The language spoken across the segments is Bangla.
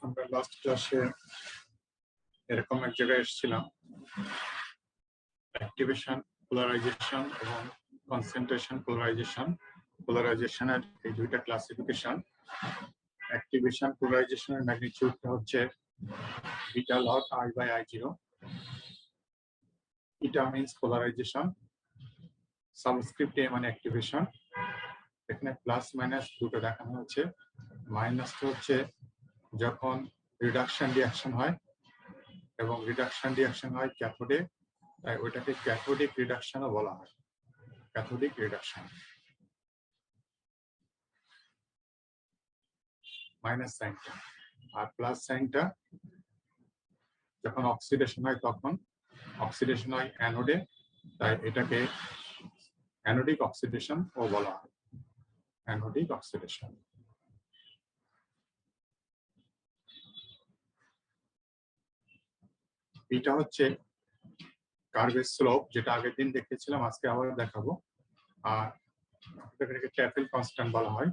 আমরা লাস্ট ক্লাসে এরকম এক জায়গায় এসেছিলাম, অ্যাক্টিভেশন, পোলারাইজেশন এবং কনসেন্ট্রেশন পোলারাইজেশনের এই দুইটা ক্লাসিফিকেশন। অ্যাক্টিভেশন পোলারাইজেশনের ম্যাগনিটিউডটা হচ্ছে beta log I by I0। এটা মিন্স পোলারাইজেশন, সাবস্ক্রিপ্ট A মানে অ্যাক্টিভেশন। এখানে প্লাস মাইনাস দুটো দেখানো হচ্ছে। মাইনাসটা হচ্ছে যখন রিডাকশন রিঅ্যাকশন হয়, এবং রিডাকশন রিঅ্যাকশন হয় ক্যাথোডে, তাই ওইটাকে ক্যাথোডিক রিডাকশনও বলা হয়, ক্যাথোডিক রিডাকশন। মাইনাস সাইনটা, আর প্লাস সাইনটা যখন অক্সিডেশন হয়, তখন অক্সিডেশন হয় অ্যানোডে, তাই এটাকে অ্যানোডিক অক্সিডেশন ও বলা হয়, অ্যানোডিক অক্সিডেশন। এটা হচ্ছে কার্ভের স্লোপ, যেটা আগের দিন দেখেছিলাম, আজকে আবার দেখাবো। আর এটাকে ট্যাফেল কনস্ট্যান্ট বলা হয়।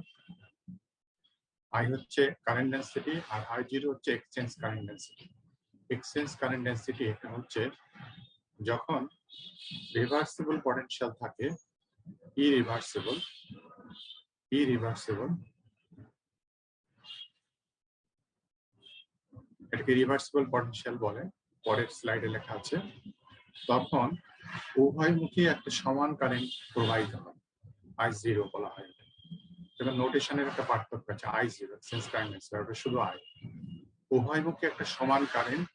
I হচ্ছে কারেন্ট ডেনসিটি আর I0 হচ্ছে exchange current density. Exchange current density এটা হচ্ছে যখন রিভার্সিবল পটেনশিয়াল থাকে, ইরিভার্সিবল এটাকে রিভার্সিবল পটেনশিয়াল বলে, পরের স্লাইডে লেখা আছে। তখন উভয়মুখী একটা সমান কারেন্ট প্রবাহিত হয়, I0 বলা হয়। যেমন নোটেশনের একটা পার্থক্য আছে, I0 এক্সচেঞ্জ কারেন্ট ডেনসিটি, শুধু I। উভয়মুখী একটা সমান কারেন্ট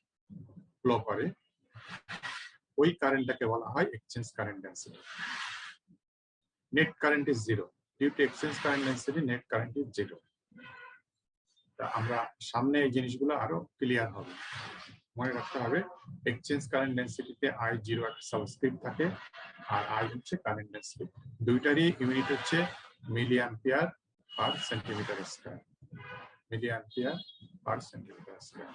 ফ্লো করে, ওই কারেন্টটাকে বলা হয় exchange current density. Net current is zero, due to exchange current density net current is zero. আমরা সামনে এই জিনিসগুলো আরো ক্লিয়ার হবে, মনে রাখতে হবে। এক্সচেঞ্জ কারেন্ট ডেনসিটিতে I0 একটা সাবস্ক্রিপ্ট থাকে, আর I হচ্ছে কারেন্ট ডেনসিটি। দুইটারই ইউনিট হচ্ছে milli ampere per centimetre square, milli ampere per centimetre square.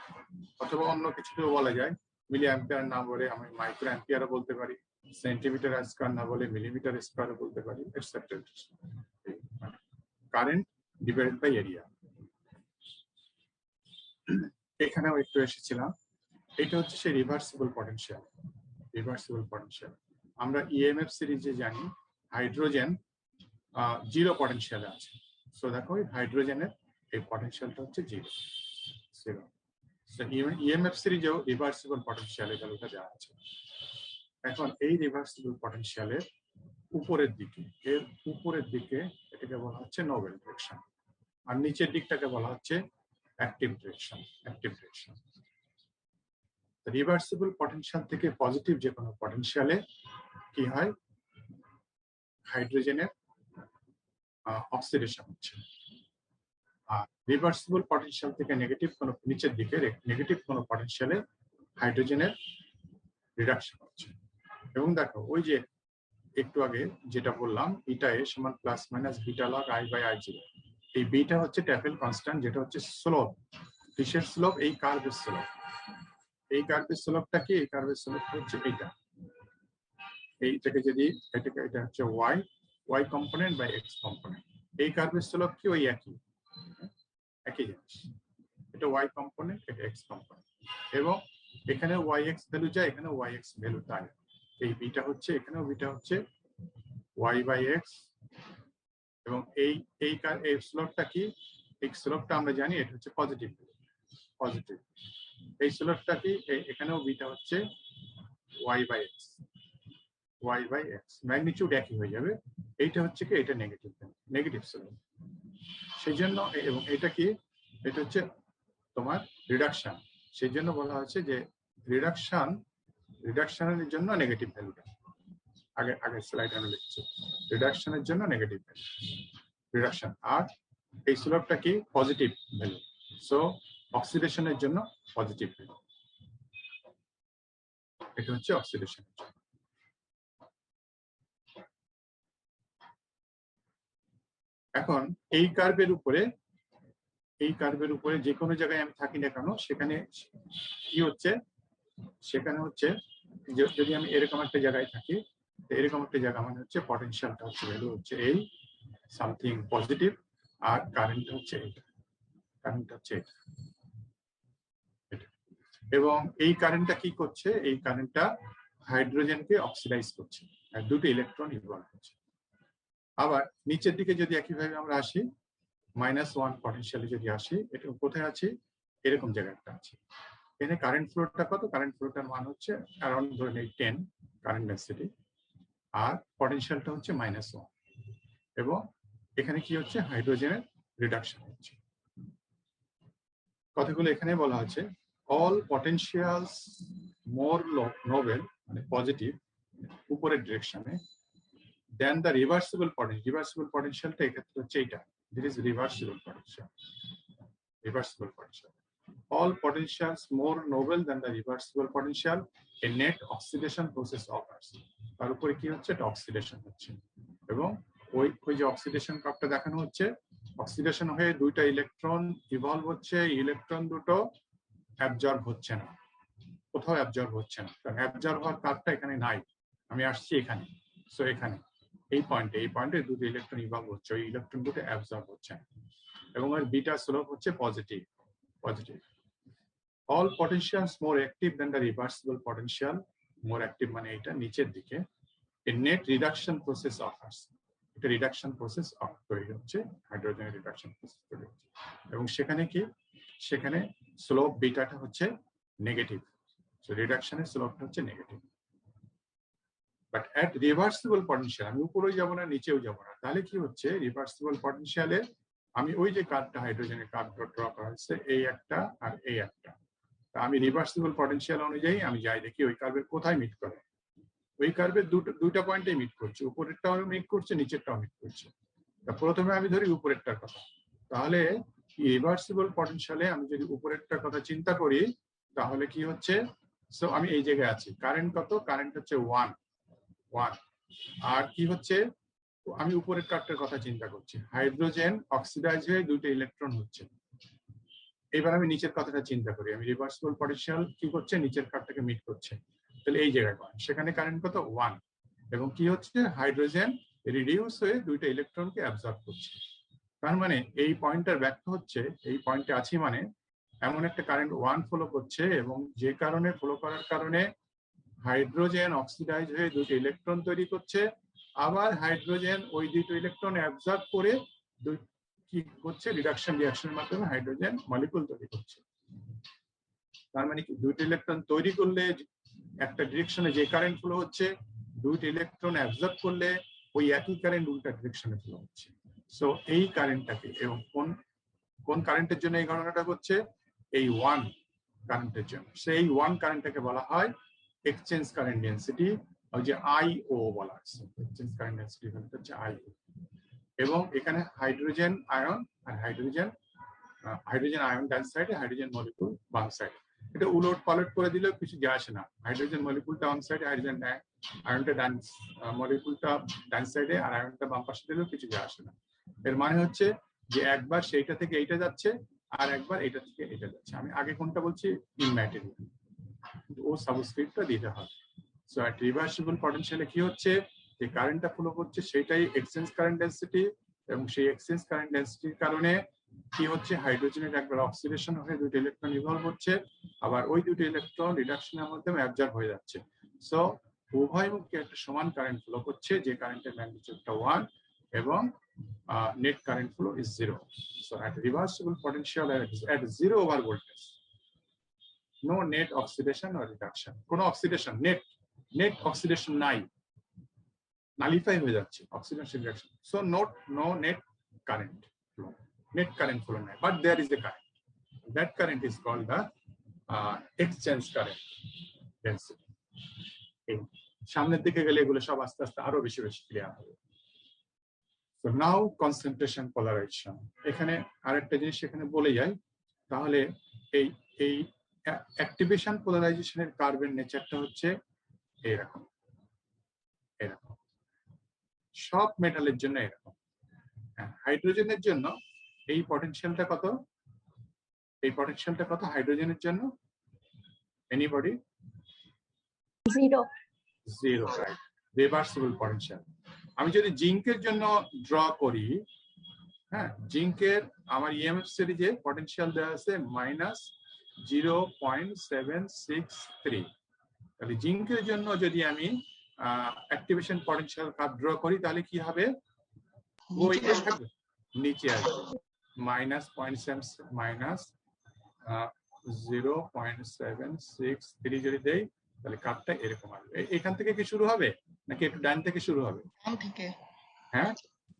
অথবা অন্য কিছুতেও বলা যায়, মিলি অ্যাম্পিয়ার না বলে আমি মাইক্রো অ্যাম্পিয়ারও বলতে পারি, সেন্টিমিটার স্কয়ার না বলে মিলিমিটার স্কয়ারও বলতে পারি, etcetera. Current divided by area. এখানেও একটু এসেছিলাম, এটা হচ্ছে সেই রিভার্সিবল পটেনশিয়াল। আমরা ইএমএফ সিরিজে জানি হাইড্রোজেন জিরো পটেনশিয়ালে আছে। সো দেখো হাইড্রোজেনের এই পটেনশিয়ালটা হচ্ছে জিরো। ইএমএফ সিরিজেও রিভার্সিবল পটেনশিয়ালের ভ্যালুটা দেওয়া আছে। এখন এই রিভার্সিবল পটেনশিয়ালের উপরের দিকে এটাকে বলা হচ্ছে নোবেল ডিরেকশন, আর নিচের দিকটাকে বলা হচ্ছে অ্যাক্টিভ ডিরেকশন। রিভার্সিবল পটেনশিয়াল থেকে পজিটিভ যে কোনো পটেনশিয়ালে কি হয়, হাইড্রোজেনের অক্সিডেশন হচ্ছে। আর রিভার্সিবল পটেনশিয়াল থেকে নেগেটিভ কোনো নিচের দিকে নেগেটিভ কোনো পটেনশিয়ালে হাইড্রোজেনের রিডাকশন হচ্ছে। এবং দেখো ওই যে একটু আগে যেটা বললাম, ইটা এ সমান plus minus beta log I by I0। এই বিটা হচ্ছে ট্যাফেল কনস্ট্যান্ট, যেটা হচ্ছে স্লোপ, কিসের স্লোপ, এই কার্ভের স্লোপ। এই কার্ভের স্লোপটা কি, এই কার্ভের স্লোপ হচ্ছে এইটা। এইটাকে যদি এটা হচ্ছে y component by x component. এই কার্ভের স্লোপ কি, ওই একই জিনিস। এটা y কম্পোনেন্ট, এটা x কম্পোনেন্ট, এবং এখানে yx ভ্যালু যায়, এখানে yx ভ্যালু তাই। এই বিটা হচ্ছে, এখানেও বিটা হচ্ছে y বাই x। এবং এই স্লোপটা কি, এই স্লোপটা আমরা জানি এটা হচ্ছে পজিটিভ। এই স্লোপটা কি, এখানেও বিটা হচ্ছে y বাই x। ম্যাগনিটিউড একই হয়ে যাবে। এইটা হচ্ছে কি, এটা নেগেটিভ স্লোপ। সেই জন্য, এবং এটা কি, এটা হচ্ছে তোমার রিডাকশন। সেই জন্য বলা হচ্ছে যে রিডাকশনের জন্য নেগেটিভ ভ্যালুটা আগের স্লাইডে আমি লিখছি, রিডাকশনের জন্য নেগেটিভ ভ্যালু রিডাকশন। আর এই স্লোপটা কি, পজিটিভ ভ্যালু। সো অক্সিডেশনের জন্য পজিটিভ ভ্যালু। এটা হচ্ছে অক্সিডেশনের জন্য। এখন এই কার্ভের উপরে যে কোনো জায়গায় আমি থাকি না কেন, সেখানে কি হচ্ছে, সেখানে হচ্ছে যদি আমি এরকম একটা জায়গায় থাকি, এরকম একটা জায়গা মানে হচ্ছে পটেনশিয়ালটা হচ্ছে ভ্যালু হচ্ছে এই সামথিং পজিটিভ, আর কারেন্ট হচ্ছে এটা। এবং এই কারেন্টটা কি করছে, এই কারেন্টটা হাইড্রোজেনকে অক্সিডাইজ করছে আর দুটো ইলেকট্রন ইনভলভ হচ্ছে। আবার নিচের দিকে যদি একইভাবে আমরা আসি, -1 পটেনশিয়ালে যদি আসি, এটা কোথায় আছে, এরকম জায়গাটা আছে। এখানে কারেন্ট ফ্লোটা কত, কারেন্ট ফ্লোটার মান হচ্ছে অ্যারাউন্ড ধরুন 10 কারেন্ট ডেন্সিটি, আর পটেনশিয়ালটা হচ্ছে -1, এবং এখানে কি হচ্ছে, হাইড্রোজেনের রিডাকশন হচ্ছে। কথাগুলো এখানে বলা আছে, অল পটেনশিয়ালস মোর নোবেল মানে পজিটিভ উপরের ডিরেকশনে দেন দ্য রিভার্সিবল পটেনশিয়াল। রিভার্সিবল পটেনশিয়ালটা এক্ষেত্রে হচ্ছে এইটা, this is reversible potential. Reversible potential, all potentials more noble than the reversible potential, a net oxidation process occurs। তার উপরে কি হচ্ছে, এটা অক্সিডেশন হচ্ছে, এবং ওই যে অক্সিডেশন কার্ভটা দেখানো হচ্ছে, অক্সিডেশন হয়ে দুইটা ইলেকট্রন ইভলভ হচ্ছে, ইলেকট্রন দুটো অ্যাবজর্ব হচ্ছে না, কোথাও অ্যাবজর্ব হচ্ছে না, কারণ অ্যাবজর্ব হওয়ার কার্ভটা এখানে নাই। আমি আসছি এখানে, সো এখানে এই পয়েন্টে দুটো ইলেকট্রন ইভলভ হচ্ছে, ওই ইলেকট্রন দুটো অ্যাবজর্ব হচ্ছে না, এবং এর বিটা স্লোপ হচ্ছে positive. All potentials more active than the reversible potential, more active মানে এটা নিচের দিকে, a net reduction process occurs। এটা রিডাকশন প্রসেস তৈরি হচ্ছে, হাইড্রোজেন রিডাকশন প্রসেস তৈরি হচ্ছে, এবং সেখানে কি, সেখানে স্লোপ বিটাটা হচ্ছে নেগেটিভ, সো রিডাকশনের স্লোপটা হচ্ছে negative. But at reversible potential, আমি উপরেও যাব না নিচেও যাব না, তাহলে কি হচ্ছে, রিভার্সিবল পটেনশিয়ালে আমি ওই যে কার্ভটা হাইড্রোজেনের কার্ভ ড্র করা হচ্ছে, এই একটা আর এই একটা, আমি রিভার্সিবল পটেনশিয়াল অনুযায়ী আমি যাই দেখি ওই কার্ভের কোথায় মিট করে, ওই কার্ভের দুইটা পয়েন্টে মিট করছে, উপরেরটাও মিট করছে, নিচেরটাও মিট করছে। প্রথমে আমি ধরি উপরেরটার কথা, তাহলে রিভার্সিবল পটেনশিয়ালে আমি যদি উপরেরটার কথা চিন্তা করি, তাহলে কি হচ্ছে, সো আমি এই জায়গায় আছি, কারেন্ট কত, কারেন্ট হচ্ছে 1, আর কি হচ্ছে, আমি উপরের কার্ভটার কথা চিন্তা করছি, হাইড্রোজেন অক্সিডাইজ হয়ে দুটো ইলেকট্রন হচ্ছে। এবার আমি নিচের কথাটা চিন্তা করি, আমি রিভার্সিবল পটেনশিয়াল কি করছে, নিচের কার্ভটাকে মিট করছে, তাহলে এই জায়গায় সেখানে কারেন্ট কত 1, এবং কি হচ্ছে, হাইড্রোজেন রিডিউস হয়ে দুইটা ইলেকট্রনকে অ্যাবজর্ব করছে। তার মানে এই পয়েন্টটার ব্যাখ্যা হচ্ছে, এই পয়েন্টে আছি মানে এমন একটা কারেন্ট 1 ফলো করছে, এবং যে কারণে ফলো করার কারণে হাইড্রোজেন অক্সিডাইজ হয়ে দুটো ইলেকট্রন তৈরি করছে, আবার হাইড্রোজেন ওই দুটো ইলেকট্রন অ্যাবজর্ব করে কি হচ্ছে, রিডাকশন রিঅ্যাকশনের মাধ্যমে হাইড্রোজেন মলিকুল তৈরি করছে। তার মানে কি, দুইটা ইলেকট্রন তৈরি করলে একটা ডিরেকশনে যে কারেন্ট ফ্লো হচ্ছে, দুইটা ইলেকট্রন অ্যাবজর্ব করলে ওই একই কারেন্ট উল্টা ডিরেকশনে ফ্লো হচ্ছে। সো এই কারেন্টটাকে, এবং কোন কারেন্টের জন্য এই গণনাটা করছে, এই 1 কারেন্টের জন্য, সেই 1 কারেন্টটাকে বলা হয় এক্সচেঞ্জ কারেন্ট ডেন্সিটি, ওই যে আইও বলা আছে, এক্সচেঞ্জ কারেন্ট ডেন্সিটি হচ্ছে আইও। এবং এখানে হাইড্রোজেন আয়ন আর হাইড্রোজেন আয়ন ডান সাইডে, হাইড্রোজেন মলিকুল বাম সাইডে, এটা উলট পালট করে দিলেও কিছু যায় আসে না, হাইড্রোজেন মলিকুলটা বাম সাইডে, হাইড্রোজেন আয়নটা ডান মলিকুলটা ডান সাইডে, আর আয়নটা বাম পাশে দিলেও কিছু যায় আসে না। এর মানে হচ্ছে যে একবার সেইটা থেকে এইটা যাচ্ছে, আর একবার এটা থেকে এটা যাচ্ছে। আমি আগে কোনটা বলছি, ইম্যাটেরিয়াল, ও সাবস্ক্রিপ্টটা দিতে হবে। সো এট রিভার্সিবল পটেনশিয়ালে কি হচ্ছে, যে কারেন্টটা ফ্লো করছে সেটাই এক্সচেঞ্জ কারেন্ট ডেন্সিটি, এবং সেই এক্সচেঞ্জ কারেন্ট ডেন্সিটির কারণে কি হচ্ছে, হাইড্রোজেনের একবার অক্সিডেশন হয়ে দুটো ইলেকট্রন ইভলভ হচ্ছে, আবার ওই দুটো ইলেকট্রন রিডাকশনের মাধ্যমে অ্যাবজর্ব হয়ে যাচ্ছে। সো উভয় মুখে একটা সমান কারেন্ট ফ্লো করছে, যে কারেন্টের ম্যাগনিটিউডটা 1, এবং net current flow is 0. So at reversible potential at 0 over voltage, no net oxidation or reduction. কোনো oxidation, net oxidation নাই, nullify হয়ে যাচ্ছে oxidation reaction. So no net current flow, net current flow নাই, but there is a current. That current is called the exchange current density. সামনের দিকে গেলে এগুলো সব আস্তে আস্তে আরো বেশি ক্লিয়ার হবে। So now concentration polarization, এখানে আরেকটা জিনিস এখানে বলে যাই, তাহলে এই অ্যাক্টিভেশন পোলারাইজেশনের কার্ভের নেচারটা হচ্ছে এরকম, সব মেটালের জন্য এরকম। হাইড্রোজেনের জন্য এই পটেনশিয়ালটা কত, হাইড্রোজেনের জন্য, এনিবডি? 0, right, reversible potential. আমি যদি জিঙ্কের জন্য ড্র করি, হ্যাঁ, জিঙ্কের আমার ইএমএফ সিরিজে পটেনশিয়াল দেওয়া আছে 0.763। তাহলে জিঙ্কের জন্য যদি আমি অ্যাক্টিভেশন পটেনশিয়াল কার্ভ ড্র করি তাহলে কি হবে, ওই থাকবে নিচে আসবে -0.763 যদি দেই তাহলে কার্ভটা এরকম আসবে। এখান থেকে কি শুরু হবে নাকি একটু ডান থেকে শুরু হবে? ডান থেকে। হ্যাঁ,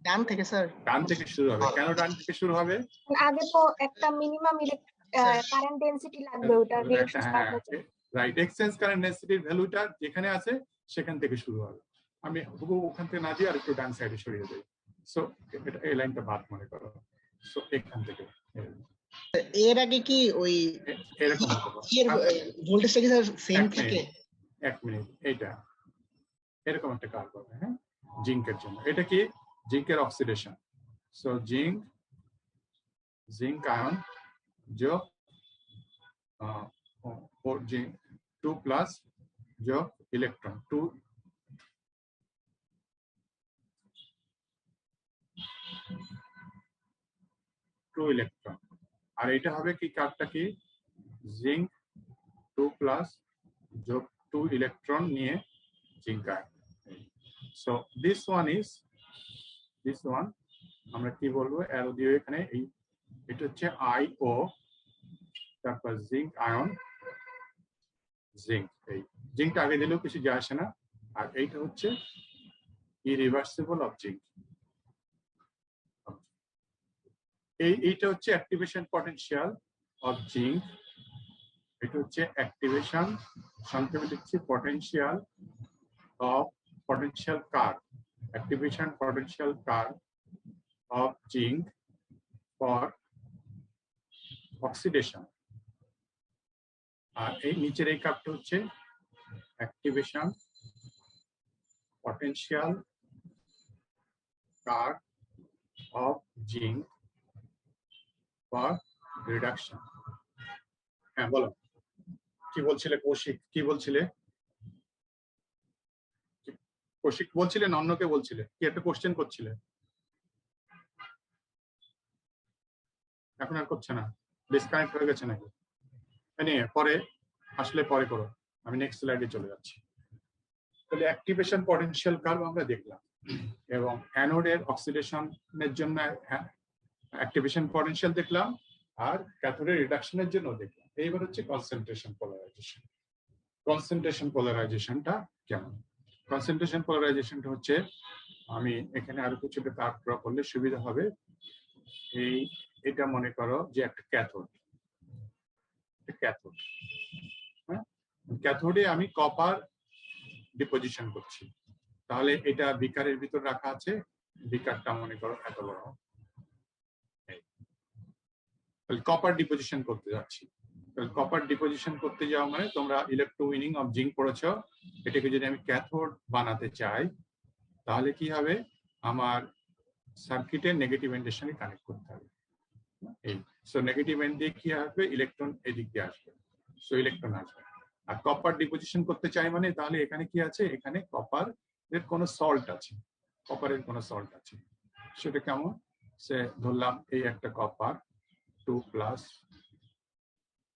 ডান থেকে স্যার। ডান থেকে শুরু হবে। কেন ডান থেকে শুরু হবে? আগে তো একটা মিনিমাম কারেন্ট ডেনসিটি লাগবে, ওটা রিঅ্যাকশন স্টার্ট হচ্ছে। রাইট, এক্সচেঞ্জ কারেন্ট ডেনসিটির ভ্যালুটা যেখানে আছে সেখান থেকে শুরু হবে। আমি ওখান থেকে না দিয়ে আর একটু ডান সাইডে সরিয়ে দেই। সো এটা এই লাইনটা বাদ মনে করো। সো এখান থেকে এর আগে কি ওই এরকম এর ভোল্টেজটা কি স্যার সেম থাকে? এক মিনিট, এইটা এরকম একটা কার্ভ হবে। হ্যাঁ, জিঙ্কের জন্য এটা কি জিঙ্কের অক্সিডেশন। সো জিঙ্ক আয়ন যোগ জিঙ্ক 2+ যোগ ইলেকট্রন 2 ইলেকট্রন। আর এটা হবে কি কার্ভটা কি জিঙ্ক 2+ যোগ 2 ইলেকট্রন নিয়ে zinc ion. So this one আমরা কি বলবো, অ্যারো দিয়ে এখানে এই এটা হচ্ছে আইও, তারপর জিঙ্ক আয়ন জিঙ্ক। এই জিঙ্কটা আগে দিলেও কিছু যায় আসে না। আর এইটা হচ্ছে ইরিভার্সিবল অফ জিঙ্ক। এইটা হচ্ছে অ্যাক্টিভেশন পটেনশিয়াল অফ জিঙ্ক। এটা হচ্ছে অ্যাক্টিভেশন, সংক্ষেপে লিখছি potential of potential curve, activation potential curve of zinc for oxidation. আর এই নিচের এই কার্ভটা হচ্ছে activation potential curve of zinc for reduction. হ্যাঁ বলো, কি বলছিলে কৌশিক? কি বলছিলে কৌশিক? বলছিলেন অন্যকে বলছিলে কি একটা কোশ্চেন করছিলে, এখন আর করছে না, ডিসকানেক্ট হয়ে গেছে নাকি? পরে আসলে পরে করো, আমি নেক্সট স্লাইডে চলে যাচ্ছি। তাহলে অ্যাক্টিভেশন পটেনশিয়াল কার্ভ আমরা দেখলাম, এবং অ্যানোডের অক্সিডেশনের জন্য অ্যাক্টিভেশন পটেনশিয়াল দেখলাম, আর ক্যাথোডের রিডাকশনের জন্য দেখলাম। এইবার হচ্ছে কনসেন্ট্রেশন পোলারাইজেশন। কনসেন্ট্রেশন পোলারাইজেশনটা কেমন? কনসেন্ট্রেশন পোলারাইজেশনটা হচ্ছে, আমি এখানে আরো কিছুটা কার্ভ ড্র করলে সুবিধা হবে। এটা মনে করো যে একটা ক্যাথোড। ক্যাথোড, হ্যাঁ, ক্যাথোডে আমি কপার ডিপোজিশন করছি। তাহলে এটা বিকারের ভিতর রাখা আছে, বিকারটা মনে করো এত বড়। কপার ডিপোজিশন করতে যাচ্ছি। কপার ডিপোজিশন করতে যাওয়া মানে তোমরা ইলেকট্রোউইনিং অফ জিঙ্ক পড়েছো। এটাকে যদি আমি ক্যাথোড বানাতে চাই তাহলে কি হবে, আমার সার্কিটের নেগেটিভ এন্ডের সঙ্গে কানেক্ট করতে হবে। এই সো নেগেটিভ এন্ড দিয়ে কি আসবে, ইলেকট্রন এদিক দিয়ে আসবে, সো ইলেকট্রন আসবে। আর কপার ডিপোজিশন করতে চাই মানে তাহলে এখানে কি আছে, এখানে কপার এর কোনো সল্ট আছে, কপারের কোনো সল্ট আছে। সেটা কেমন, সে ধরলাম এই একটা কপার 2+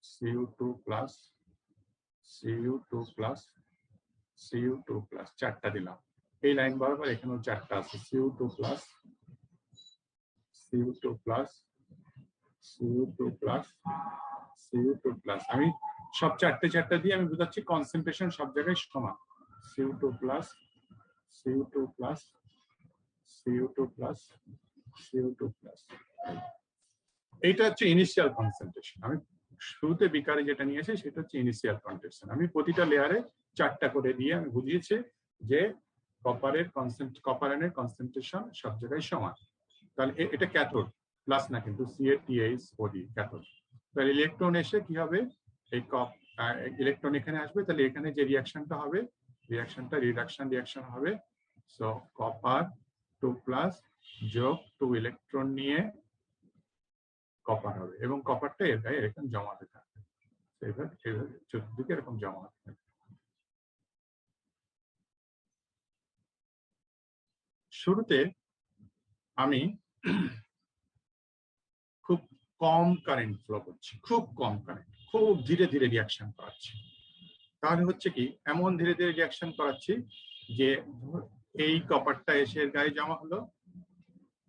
Cu2+, Cu2+, Cu2+, চারটা দিলাম। এই লাইন বরাবর এখানেও চারটা আছে, Cu2+, Cu2+, Cu2+, Cu2+। আমি সব চারটা দিয়ে আমি বোঝাচ্ছি কনসেন্ট্রেশন সব জায়গায় সমান। Cu2+, Cu2+, Cu2+, Cu2+। এইটা হচ্ছে ইনিশিয়াল কনসেন্ট্রেশন। আমি শুরুতে বিকারে যেটা নিয়েছি সেটা হচ্ছে ইনিশিয়াল কনসেন্ট্রেশন। আমি প্রতিটা লেয়ারে চারটা করে দিয়ে আমি বুঝিয়েছি যে কপার আয়নের কনসেন্ট্রেশন সব জায়গায় সমান। তাহলে এটা ক্যাথোড, প্লাস না কিন্তু CaTH4 ক্যাথোড। তাহলে ইলেকট্রন এসে কি হবে, এই ইলেকট্রন এখানে আসবে, তাহলে এখানে যে রিঅ্যাকশনটা হবে, রিঅ্যাকশনটা রিডাকশন রিঅ্যাকশন হবে। সো কপার 2+ যোগ 2 ইলেকট্রন নিয়ে কপার হবে, এবং কপারটা এর গায়ে এরকম জমাতে থাকবে, চতুর্দিকে এরকম জমাতে থাকবে। শুরুতে আমি খুব কম কারেন্ট ফ্লো করছি, খুব কম কারেন্ট, খুব ধীরে ধীরে রিয়াকশন করাচ্ছি। তাহলে হচ্ছে কি, এমন ধীরে ধীরে রিয়াকশন করাচ্ছি যে এই কপারটা এসে এর গায়ে জমা হলো,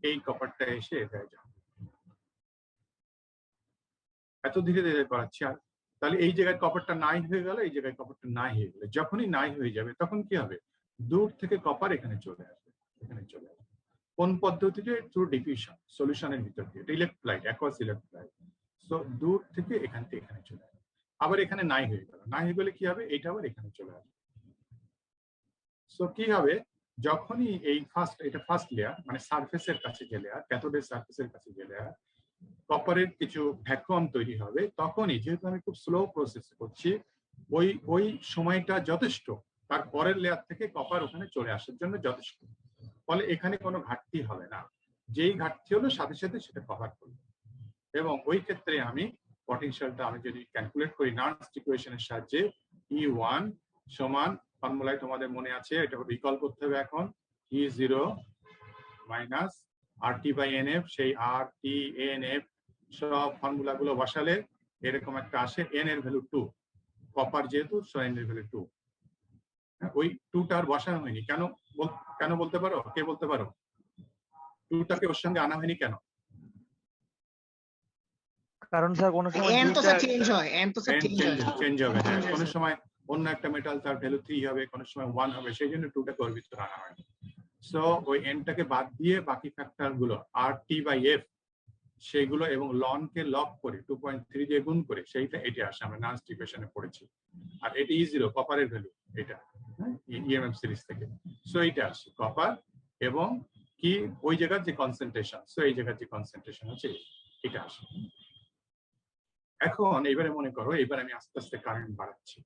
এই কপারটা এসে এর গায়ে জমা, এত ধীরে ধীরে করাচ্ছি। আর তাহলে এই জায়গায় কপারটা নাই হয়ে গেল, এই জায়গায় কপারটা নাই হয়ে গেল। যখনই নাই হয়ে যাবে তখন কি হবে, দূর থেকে কপার এখানে চলে আসবে, এখানে চলে আসবে। কোন পদ্ধতিতে? থ্রু ডিফিউশন, সলিউশনের ভিতর দিয়ে, ইলেক্ট্রোলাইট, অ্যাকুয়াস ইলেক্ট্রোলাইট। সো দূর থেকে এখান থেকে এখানে চলে আসবে। আবার এখানে নাই হয়ে গেল, নাই হয়ে গেলে কি হবে, এটা আবার এখানে চলে আসবে। সো কি হবে, যখনই এই এটা ফার্স্ট লেয়ার, মানে সারফেসের কাছে যে লেয়ার, ক্যাথোডের সারফেসের কাছে যে লেয়ার, কপারের কিছু ভ্যাকুয়াম তৈরি হবে, তখনই, যেহেতু আমি খুব স্লো প্রসেস করছি, ওই সময়টা যথেষ্ট তার পরের লেয়ার থেকে কপার ওখানে চলে আসার জন্য যথেষ্ট। ফলে এখানে কোনো ঘাটতি হবে না, যেই ঘাটতি হলো সাথে সাথে সেটা কভার করবে। এবং ওই ক্ষেত্রে আমি পটেনশিয়ালটা আমি যদি ক্যালকুলেট করি নার্নস ইকুয়েশনের সাহায্যে, E1 সমান, ফর্মুলায় তোমাদের মনে আছে, এটা রিকল করতে হবে এখন, E0 মাইনাস RT/NF, সেই RT/NF সব ফর্মুলা গুলো বসালে এরকম একটা আসে, n এর ভ্যালু 2, কপার যেহেতু, সো n এর ভ্যালু 2। ওই 2টা আর বসানো হয়নি কেন, কেন বলতে পারো? কে বলতে পারো 2টাকে ওর সঙ্গে আনা হয়নি কেন? কারণ স্যার কোন সময় এন তো দুইটা স্যার চেঞ্জ হয়, এন তো স্যার চেঞ্জ হবে, হ্যাঁ। কোন সময় অন্য একটা মেটাল তার ভ্যালু 3 হবে, কোন সময় 1 হবে, সেই জন্য 2টাকে ওর ভিতরে আনা হয়নি। সো ওই এনটাকে বাদ দিয়ে বাকি ফ্যাক্টর গুলো RT/F সেইগুলো এবং লন কে লক করে 2.3 দিয়ে গুণ করে সেইটা এটা আসে, আমরা নার্নস ইকুয়েশনে পড়েছি। আর এটা E0 কপারের ভ্যালু, এটা EMF সিরিজ থেকে। সো এইটা আসে কপার এবং কি ওই জায়গার যে কনসেন্ট্রেশন, সো এই জায়গার যে কনসেন্ট্রেশন আছে এটা আসে। এখন এবারে মনে করো, এবার আমি আস্তে আস্তে কারেন্ট বাড়াচ্ছি।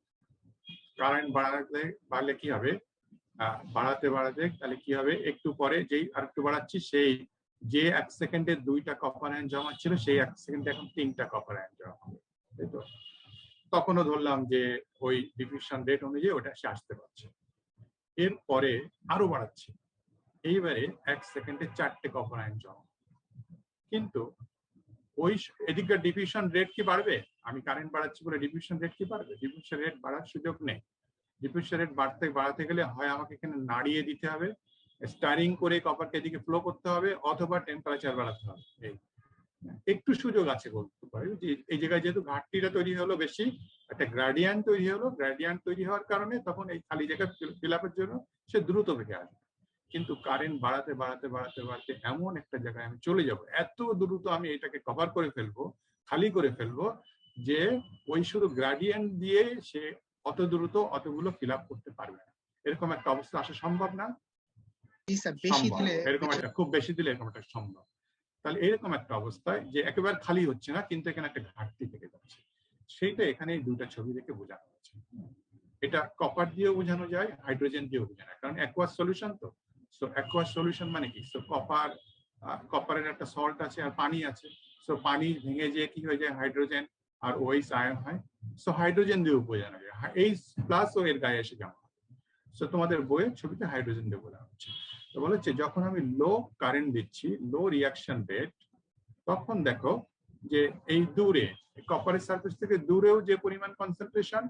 কারেন্ট বাড়লে কি হবে, বাড়াতে বাড়াতে তাহলে কি হবে, একটু পরে যেই আর একটু বাড়াচ্ছি, সেই যে 1 সেকেন্ডে 2টা কপার আয়ন জমা ছিল, সেই 1 সেকেন্ডে এখন 3টা কপার আয়ন জমা হবে, তাই তো? তখনও ধরলাম যে ওই ডিফিউশন রেট অনুযায়ী ওটা সে আসতে পারছে। এরপরে আরো বাড়াচ্ছি, এইবারে 1 সেকেন্ডে 4টে কপার আয়ন জমা। কিন্তু ওই এদিককার ডিফিউশন রেট কি বাড়বে? আমি কারেন্ট বাড়াচ্ছি বলে ডিফিউশন রেট কি বাড়বে? ডিফিউশন রেট বাড়ার সুযোগ নেই। ডিফিউশন রেট বাড়াতে গেলে হয় আমাকে এখানে নাড়িয়ে দিতে হবে, স্টারিং করে কপারকে এদিকে ফ্লো করতে হবে, অথবা টেম্পারেচার বাড়াতে হবে। এই একটু সুযোগ আছে বলতে পারি যে এই জায়গায় যেহেতু ঘাটতিটা তৈরি হলো বেশি, একটা গ্রেডিয়েন্ট তৈরি হলো, গ্রেডিয়েন্ট তৈরি হওয়ার কারণে তখন এই খালি জায়গা ফিল আপের জন্য সে দ্রুত বেগে আসবে। কিন্তু কারেন্ট বাড়াতে বাড়াতে বাড়াতে বাড়াতে এমন একটা জায়গায় আমি চলে যাব, এত দ্রুত আমি এটাকে কভার করে ফেলবো, খালি করে ফেলবো, যে ওই শুধু গ্রেডিয়েন্ট দিয়ে সে অত দ্রুত অতগুলো ফিল আপ করতে পারবে না। এরকম একটা অবস্থা আসা সম্ভব না? এরকম একটা খুব বেশি দিলে এরকম একটা সম্ভব। তাহলে এরকম একটা অবস্থায় যে একেবারে খালি হচ্ছে না, কিন্তু এখানে একটা ঘাটতি থেকে যাচ্ছে, সেইটা এখানে দুটা ছবি দেখে বোঝানো হচ্ছে। এটা কপার দিয়েও বোঝানো যায়, হাইড্রোজেন দিয়েও বোঝানো যায়, কারণ অ্যাকুয়াস সলিউশন তো। সো অ্যাকুয়াস সলিউশন মানে কি, সো কপারের একটা সল্ট আছে আর পানি আছে। সো পানি ভেঙে যেয়ে কি হয়ে যায়, হাইড্রোজেন আর ওএইচ আয়ন হয়। সো হাইড্রোজেন দিয়েও বোঝানো যায়, এইচ প্লাস ও এর গায়ে এসে জমা হবে। সো তোমাদের বইয়ের ছবিতে হাইড্রোজেন দিয়ে বোঝানো হচ্ছে। তো বলেছে যখন আমি লো কারেন্ট দিচ্ছি, লো রিয়াকশন রেট, তখন দেখো যে এই দূরে কপারের সারফেস থেকে দূরেও যে পরিমাণ কনসেন্ট্রেশন,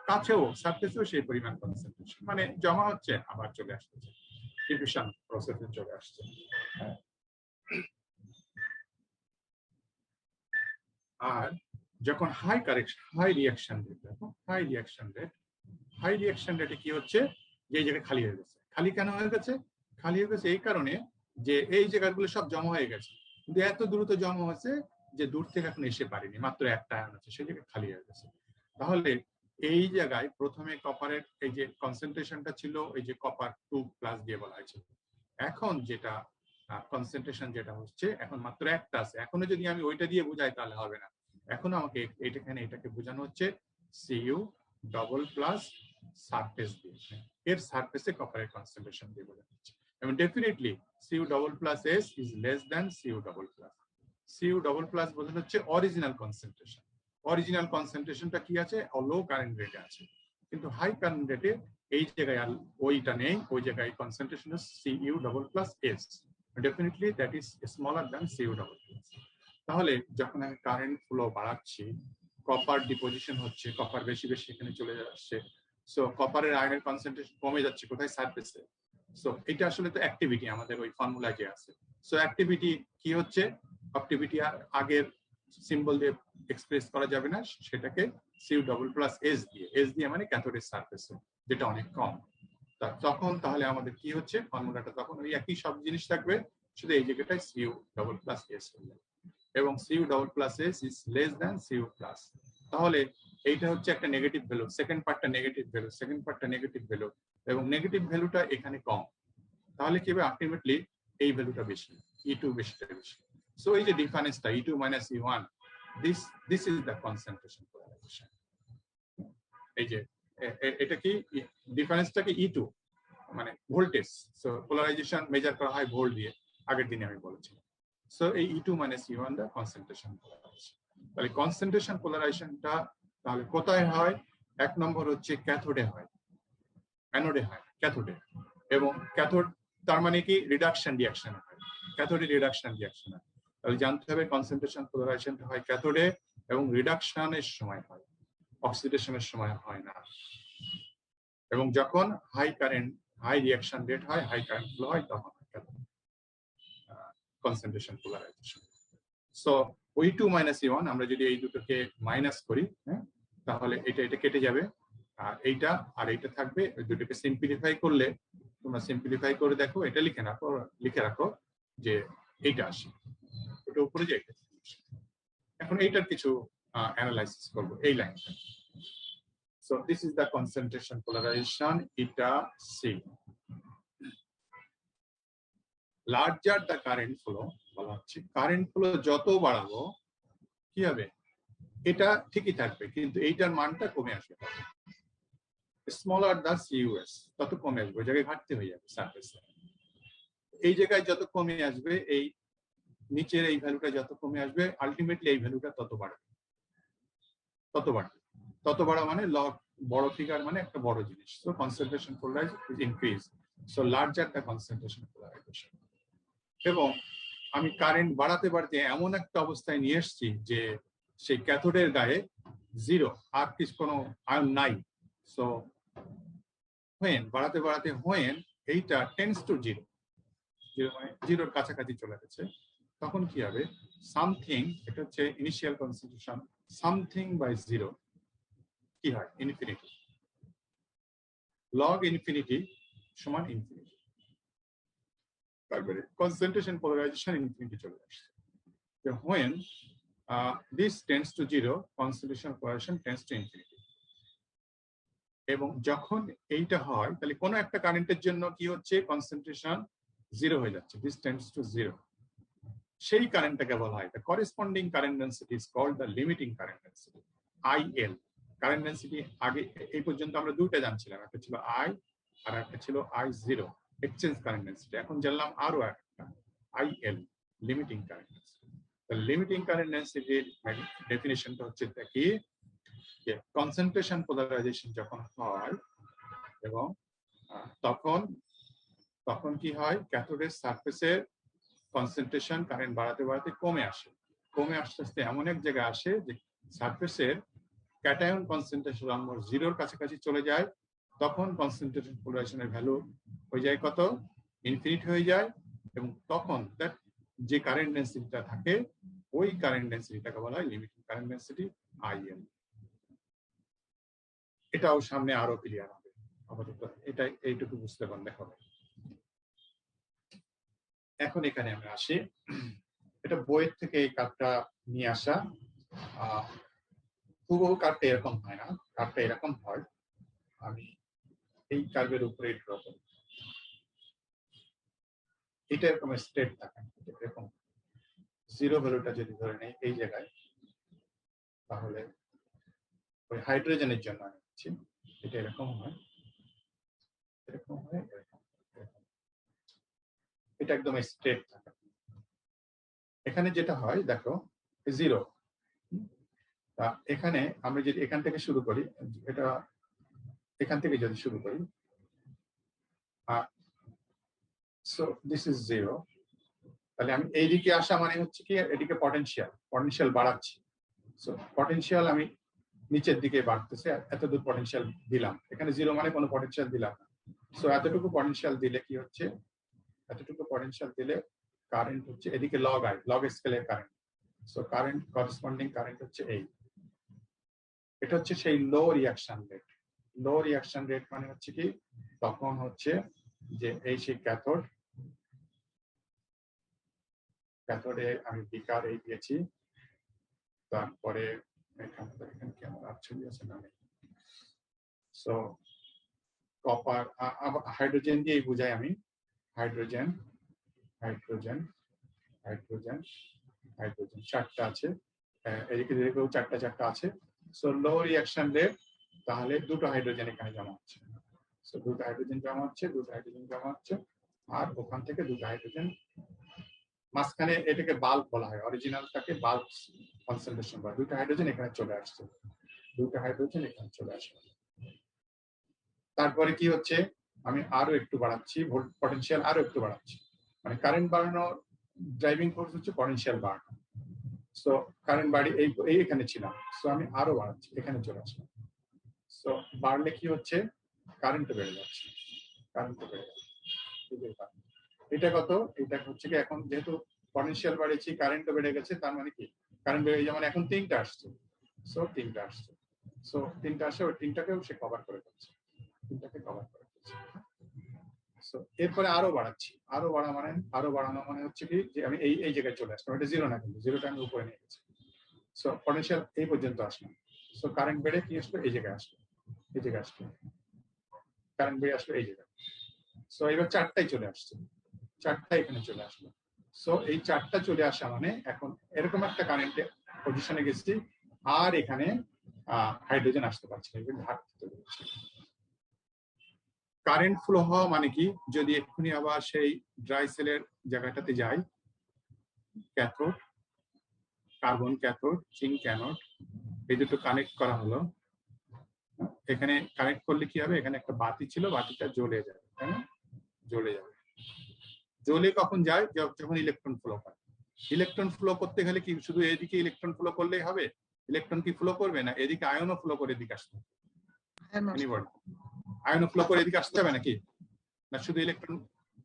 কাছেও সারফেসেও সেই পরিমাণ কনসেন্ট্রেশন, মানে জমা হচ্ছে আবার চলে আসছে, ডিফিউশন প্রসেসে চলে আসছে। আর যখন হাই রিয়াকশন রেট, দেখো হাই রিয়াকশন রেটে কি হচ্ছে, যে এই জায়গায় খালি হয়ে গেছে। খালি কেন হয়ে গেছে? খালি হয়ে গেছে এই কারণে যে এই জায়গাগুলো সব জমা হয়ে গেছে, কিন্তু এত দ্রুত জমা হয়েছে যে দূর থেকে এখন এসে পারেনি, মাত্র একটা আয়ন আছে, সেই জায়গায় খালি হয়ে গেছে। তাহলে এই জায়গায় প্রথমে কপারের এই যে কনসেন্ট্রেশনটা ছিল, এই যে কপার 2+ দিয়ে বলা হয়েছে, এখন যেটা কনসেন্ট্রেশন যেটা হচ্ছে এখন মাত্র একটা আছে। এখনো যদি আমি ওইটা দিয়ে বোঝাই তাহলে হবে না, এখন আমাকে এটাকে বোঝানো হচ্ছে Cu++ সারফেস দিয়ে, এর সারফেসে কপারের কনসেন্ট্রেশন দিয়ে বোঝানো হচ্ছে। এবং definitely Cu++ is less than Cu++। Cu++ বোঝানো হচ্ছে অরিজিনাল কনসেন্ট্রেশন। অরিজিনাল কনসেন্ট্রেশনটা কি আছে, লো কারেন্ট রেটে আছে, কিন্তু হাই কারেন্ট রেটে এই জায়গায় আর ওইটা নেই, ওই জায়গায় concentration Cu++S, definitely that is smaller than Cu++। তাহলে যখন আমি কারেন্ট ফ্লো বাড়াচ্ছি, কপার ডিপোজিশন হচ্ছে, কপার বেশি বেশি এখানে চলে আসছে, সো কপারের আয়নের কনসেন্ট্রেশন কমে যাচ্ছে কোথায়, সারফেসে। সো এটা আসলে তো অ্যাক্টিভিটি আমাদের ওই ফর্মুলা যে আছে। সো অ্যাক্টিভিটি কি হচ্ছে, অ্যাক্টিভিটি আগের সিম্বল দিয়ে এক্সপ্রেস করা যাবে না, সেটাকে সিউ ডবল প্লাস এস দিয়ে, এস দিয়ে মানে ক্যাথোডের সারফেসে, যেটা অনেক কম। তখন তাহলে আমাদের কি হচ্ছে, ফর্মুলাটা তখন ওই একই সব জিনিস থাকবে, শুধু এই জায়গাটায় সিউ ডবল প্লাস এস হয়ে, এবং সিউ double plus S is less than সিউ প্লাস। তাহলে এইটা হচ্ছে একটা নেগেটিভ ভ্যালু, সেকেন্ড পার্টটা নেগেটিভ ভ্যালু, সেকেন্ড পার্টটা নেগেটিভ ভ্যালু, এবং নেগেটিভ ভ্যালুটা এখানে কম। তাহলে কি হবে, আলটিমেটলি এই ভ্যালুটা বেশি, E2 বেশিটা বেশি। সো এই যে ডিফারেন্সটা E2 minus E1, this is the concentration polarisation. এই যে এটা কি ডিফারেন্সটা কি E2 মানে ভোল্টেজ, সো পোলারাইজেশন মেজার করা হয় ভোল্ট দিয়ে, আগের দিনে আমি বলেছিলাম। সো এই E2 minus E1 the concentration polarisation. তাহলে কনসেন্ট্রেশন পোলারাইজেশনটা তাহলে কোথায় হয়, এক নম্বর হচ্ছে ক্যাথোডে হয়, অ্যানোডে হয়, ক্যাথোডে। এবং ক্যাথোড তার মানে কি রিডাকশন রিঅ্যাকশন হয়, ক্যাথোডে রিডাকশন রিঅ্যাকশন হয়। তাহলে জানতে হবে কনসেন্ট্রেশন পোলারাইজেশনটা হয় ক্যাথোডে, এবং রিডাকশনের সময় হয়, অক্সিডেশনের সময় হয় না। এবং যখন high current, high reaction rate হয়, হাই কারেন্ট ফ্লো হয়, তখন concentration polarisation. So E2 minus E1 আমরা যদি এই দুটোকে মাইনাস করি, হ্যাঁ, তাহলে এটা কেটে যাবে, আর এইটা আর এইটা থাকবে। ওই দুটোকে সিম্পলিফাই করলে, তোমরা সিম্পলিফাই করে দেখো, এটা লিখে রাখো যে এইটা আসে, ওটা উপরে যে এটা। এখন এইটার কিছু অ্যানালাইসিস করবো, এই লাইনটা। So this is the concentration polarization, এটা c. Larger the current flow, বলা হচ্ছে কারেন্ট ফ্লো যত বাড়াবো কি হবে, এটা ঠিকই থাকবে, কিন্তু এইটার মানটা কমে আসবে। স্মলার দ্য সিইউএস, তত কমে আসবে, ওই জায়গায় ঘাটতি হয়ে যাবে সারফেসে। এই জায়গায় যত কমে আসবে, এই নিচের এই ভ্যালুটা যত কমে আসবে, আলটিমেটলি এই ভ্যালুটা তত বাড়বে, তত বাড়বে। তত বাড়া মানে লগ, বড় ফিগার মানে একটা বড় জিনিস। So concentration polarisation is increase, so larger the concentration polarisation. এবং আমি কারেন্ট বাড়াতে বাড়াতে এমন একটা অবস্থায় নিয়ে এসেছি যে সেই ক্যাথোডের গায়ে জিরো, আর কিছু কোনো আয়ন নাই। সো হোয়েন বাড়াতে বাড়াতে হোয়েন এইটা টেন্ডস টু জিরো, মানে জিরোর কাছাকাছি চলে গেছে, তখন কি হবে, সামথিং, এটা হচ্ছে initial concentration, something by zero কি হয়, ইনফিনিটি। লগ ইনফিনিটি সমান ইনফিনিটি, তারপরে কনসেন্ট্রেশন পোলারাইজেশন ইনফিনিটি চলে আসছে। When this tends to zero, concentration polarization tends to infinity. এবং যখন এইটা হয়, তাহলে কোনো একটা কারেন্টের জন্য কি হচ্ছে, কনসেন্ট্রেশন জিরো হয়ে যাচ্ছে, this tends to zero, সেই কারেন্টটাকে বলা হয়, the corresponding current density is called the limiting current density, IL। Current density আগে এই পর্যন্ত আমরা দুটো জানছিলাম, একটা ছিল I আর একটা ছিল I0, এক্সচেঞ্জ কারেন্ট ডেন্সিটি। এখন জানলাম আরো একটা, IL, limiting current density. Limiting current ডেন্সিটির ডেফিনিশনটা হচ্ছে কি, যে কনসেন্ট্রেশন পোলারাইজেশন যখন হয়, এবং তখন কি হয়, ক্যাথোডের সারফেসের কনসেন্ট্রেশন কারেন্ট বাড়াতে বাড়াতে কমে আসে, কমে আস্তে আস্তে এমন এক জায়গায় আসে যে সারফেসের ক্যাটায়ন কনসেন্ট্রেশন অলমোস্ট জিরোর কাছাকাছি চলে যায়, তখন কনসেন্ট্রেশন পোলারাইজেশনের ভ্যালু হয়ে যায় কত, ইনফিনিটি হয়ে যায়। এবং তখন যে কারেন্ট ডেন্সিটিটা থাকে, ওই কারেন্ট ডেন্সিটিটাকে বলা হয় লিমিটিং কারেন্ট ডেন্সিটি, IL। এটাও সামনে আরো ক্লিয়ার হবে, আপাতত এটা এইটুকু বুঝতে পারলে হবে। এখন এখানে আমরা আসি, এটা বইয়ের থেকে এই কার্ডটা নিয়ে আসা, হুবহু কার্ডটা এরকম হয় না, কার্ডটা এরকম হয়, আমি এই কার্ভের উপরে ড্র করি, এটা এরকম স্ট্রেট থাকে, এরকম জিরো ভ্যালুটা যদি ধরে নেই এই জায়গায়, তাহলে ওই হাইড্রোজেনের জন্য আমি বলছি, এটা এরকম হয়, এরকম হয়, এরকম, এটা একদম স্ট্রেট থাকে। এখানে যেটা হয় দেখো, জিরো, তা এখানে আমরা যদি এখান থেকে শুরু করি, এটা এখান থেকে যদি শুরু করি, সো দিস ইজ জিরো, তাহলে আমি এইদিকে আসা মানে হচ্ছে কি, এদিকে পটেনশিয়াল বাড়াচ্ছি, সো পটেনশিয়াল আমি নিচের দিকে বাড়তেছে, এতদূর পটেনশিয়াল দিলাম, এখানে 0 মানে কোনো পটেনশিয়াল দিলাম না। সো এতটুকু পটেনশিয়াল দিলে কি হচ্ছে, এতটুকু পটেনশিয়াল দিলে কারেন্ট হচ্ছে এদিকে লগ স্কেলের current. So current corresponding current হচ্ছে এই, এটা হচ্ছে সেই লো রিয়াকশন রেট। লো রিয়াকশন রেট মানে হচ্ছে কি, তখন হচ্ছে যে এই সেই ক্যাথোডে আমি বিকার এই দিয়েছি, তারপরে এখানে ক্যামেরা ছবি আছে না, সো কপার হাইড্রোজেন দিয়েই বুঝাই আমি, হাইড্রোজেন হাইড্রোজেন হাইড্রোজেন হাইড্রোজেন চারটা আছে, এদিকে দিকেও চারটা আছে। সো লো রিয়াকশন রেট, তাহলে দুটো হাইড্রোজেন এখানে জমা হচ্ছে, সো দুটো হাইড্রোজেন জমা হচ্ছে, আর ওখান থেকে দুটো হাইড্রোজেন মাঝখানে, এটাকে বাল্ব বলা হয়, অরিজিনালটাকে বাল্ব কনসেন্ট্রেশন বলা হয়। দুটো হাইড্রোজেন এখানে চলে আসছে, তারপরে কি হচ্ছে, আমি আরো একটু বাড়াচ্ছি, পটেনশিয়াল আরো একটু বাড়াচ্ছি, মানে কারেন্ট বাড়ানোর ড্রাইভিং ফোর্স হচ্ছে পটেনশিয়াল বাড়ানো। সো কারেন্ট বাড়ি এই এখানে ছিলাম, সো আমি আরো বাড়াচ্ছি, এখানে চলে আসলাম। সো বাড়লে কি হচ্ছে, কারেন্টও বেড়ে যাচ্ছে, এটা কত, এটা হচ্ছে কি, এখন যেহেতু পটেনশিয়াল বাড়িয়েছি, কারেন্টও বেড়ে গেছে, তার মানে কি কারেন্ট বেড়ে, যেমন এখন 3টা আসছে, সো 3টা আসছে, ওই 3টাকেও সে কভার করে দিচ্ছে, 3টাকে কভার করে দিচ্ছে। সো এরপরে আরো বাড়াচ্ছি, আরো বাড়ানো মানে হচ্ছে কি, যে আমি এই জায়গায় চলে আসলাম, এটা 0 না, কিন্তু 0টা আমি উপরে নিয়ে গেছি। সো পটেনশিয়াল এই পর্যন্ত আসলাম, সো কারেন্ট বেড়ে কি আসলো, এই জায়গায় আসলো, কারেন্ট বেড়ে আসলো এই জায়গায়। সো এবার 4টাই চলে আসছে, 4টা এখানে চলে আসলো। সো এই 4টা চলে আসা মানে এখন এরকম একটা কারেন্টে পজিশনে গেছি, আর এখানে হাইড্রোজেন আসতে পারছে না, কারেন্ট ফ্লো হওয়া মানে কি, যদি এক্ষুনি আবার সেই ড্রাই সেলের জায়গাটাতে যাই, cathode, carbon cathode, zinc anode, এই দুটো কানেক্ট করা হলো। এখানে কানেক্ট করলে কি হবে, এখানে একটা বাতি ছিল, বাতিটা জ্বলে যাবে, তাই না, জ্বলে কখন যায়, যখন ইলেকট্রন ফ্লো হয়। ইলেকট্রন ফ্লো করতে গেলে কি শুধু এদিকে ইলেকট্রন ফ্লো করলেই হবে, ইলেকট্রন কি ফ্লো করবে না, এদিকে আয়নও ফ্লো করে এদিকে আসতে হবে, আয়ন ফ্লো করে এদিকে আসতে হবে নাকি, না শুধু ইলেকট্রন,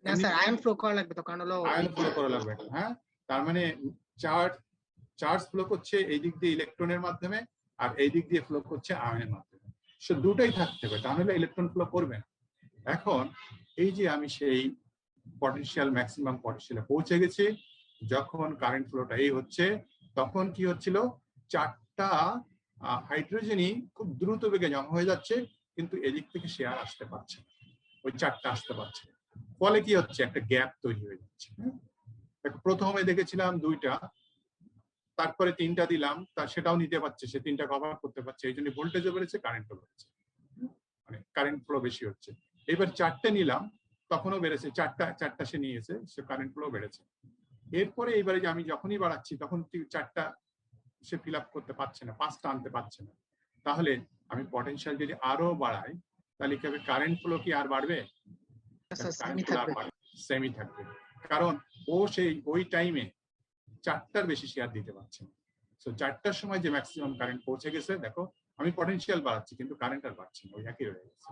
না স্যার আয়ন ফ্লো করা লাগবে, তো কারণ হলো আয়ন ফ্লো করা লাগবে। হ্যাঁ, তার মানে চার্জ ফ্লো করছে এই দিক দিয়ে ইলেকট্রনের মাধ্যমে, আর এই দিক দিয়ে ফ্লো করছে আয়নের মাধ্যমে, সো দুটোই থাকতে হবে, তাহলে ইলেকট্রন ফ্লো করবে না। এখন এই যে আমি সেই পটেনশিয়াল ম্যাক্সিমাম পটেনশিয়ালে পৌঁছে গেছি, যখন কারেন্ট ফ্লোটা এই হচ্ছে, তখন কি হচ্ছিল, 4টা হাইড্রোজেনই খুব দ্রুত বেগে জমা হয়ে যাচ্ছে, কিন্তু এদিক থেকে সে আর আসতে পারছে না, ওই 4টা আসতে পারছে, ফলে কি হচ্ছে, একটা গ্যাপ তৈরি হয়ে যাচ্ছে। প্রথমে দেখেছিলাম 2টা, তারপরে 3টা দিলাম, সেটাও নিতে পারছে, সে 3টা কভার করতে পারছে, এই জন্য ভোল্টেজও বেড়েছে, কারেন্টও বেড়েছে, মানে কারেন্ট ফ্লো বেশি হচ্ছে। এবার 4টে নিলাম, তখনও বেড়েছে, 4টা সে নিয়েছে, সে কারেন্ট ফ্লো বেড়েছে। এরপরে এইবারে যে আমি যখনই বাড়াচ্ছি, তখন 4টা সে ফিল আপ করতে পারছে না, 5টা আনতে পারছে না। তাহলে আমি পটেনশিয়াল যদি আরো বাড়াই, তাহলে কি হবে, কারেন্ট ফ্লো কি আর বাড়বে, সেমই থাকবে, কারণ ও সেই ওই টাইমে 4টার বেশি শেয়ার দিতে পারছে না। সো 4টার সময় যে ম্যাক্সিমাম কারেন্ট পৌঁছে গেছে, দেখো আমি পটেনশিয়াল বাড়াচ্ছি কিন্তু কারেন্ট আর বাড়ছে না, ওই একই রয়ে গেছে।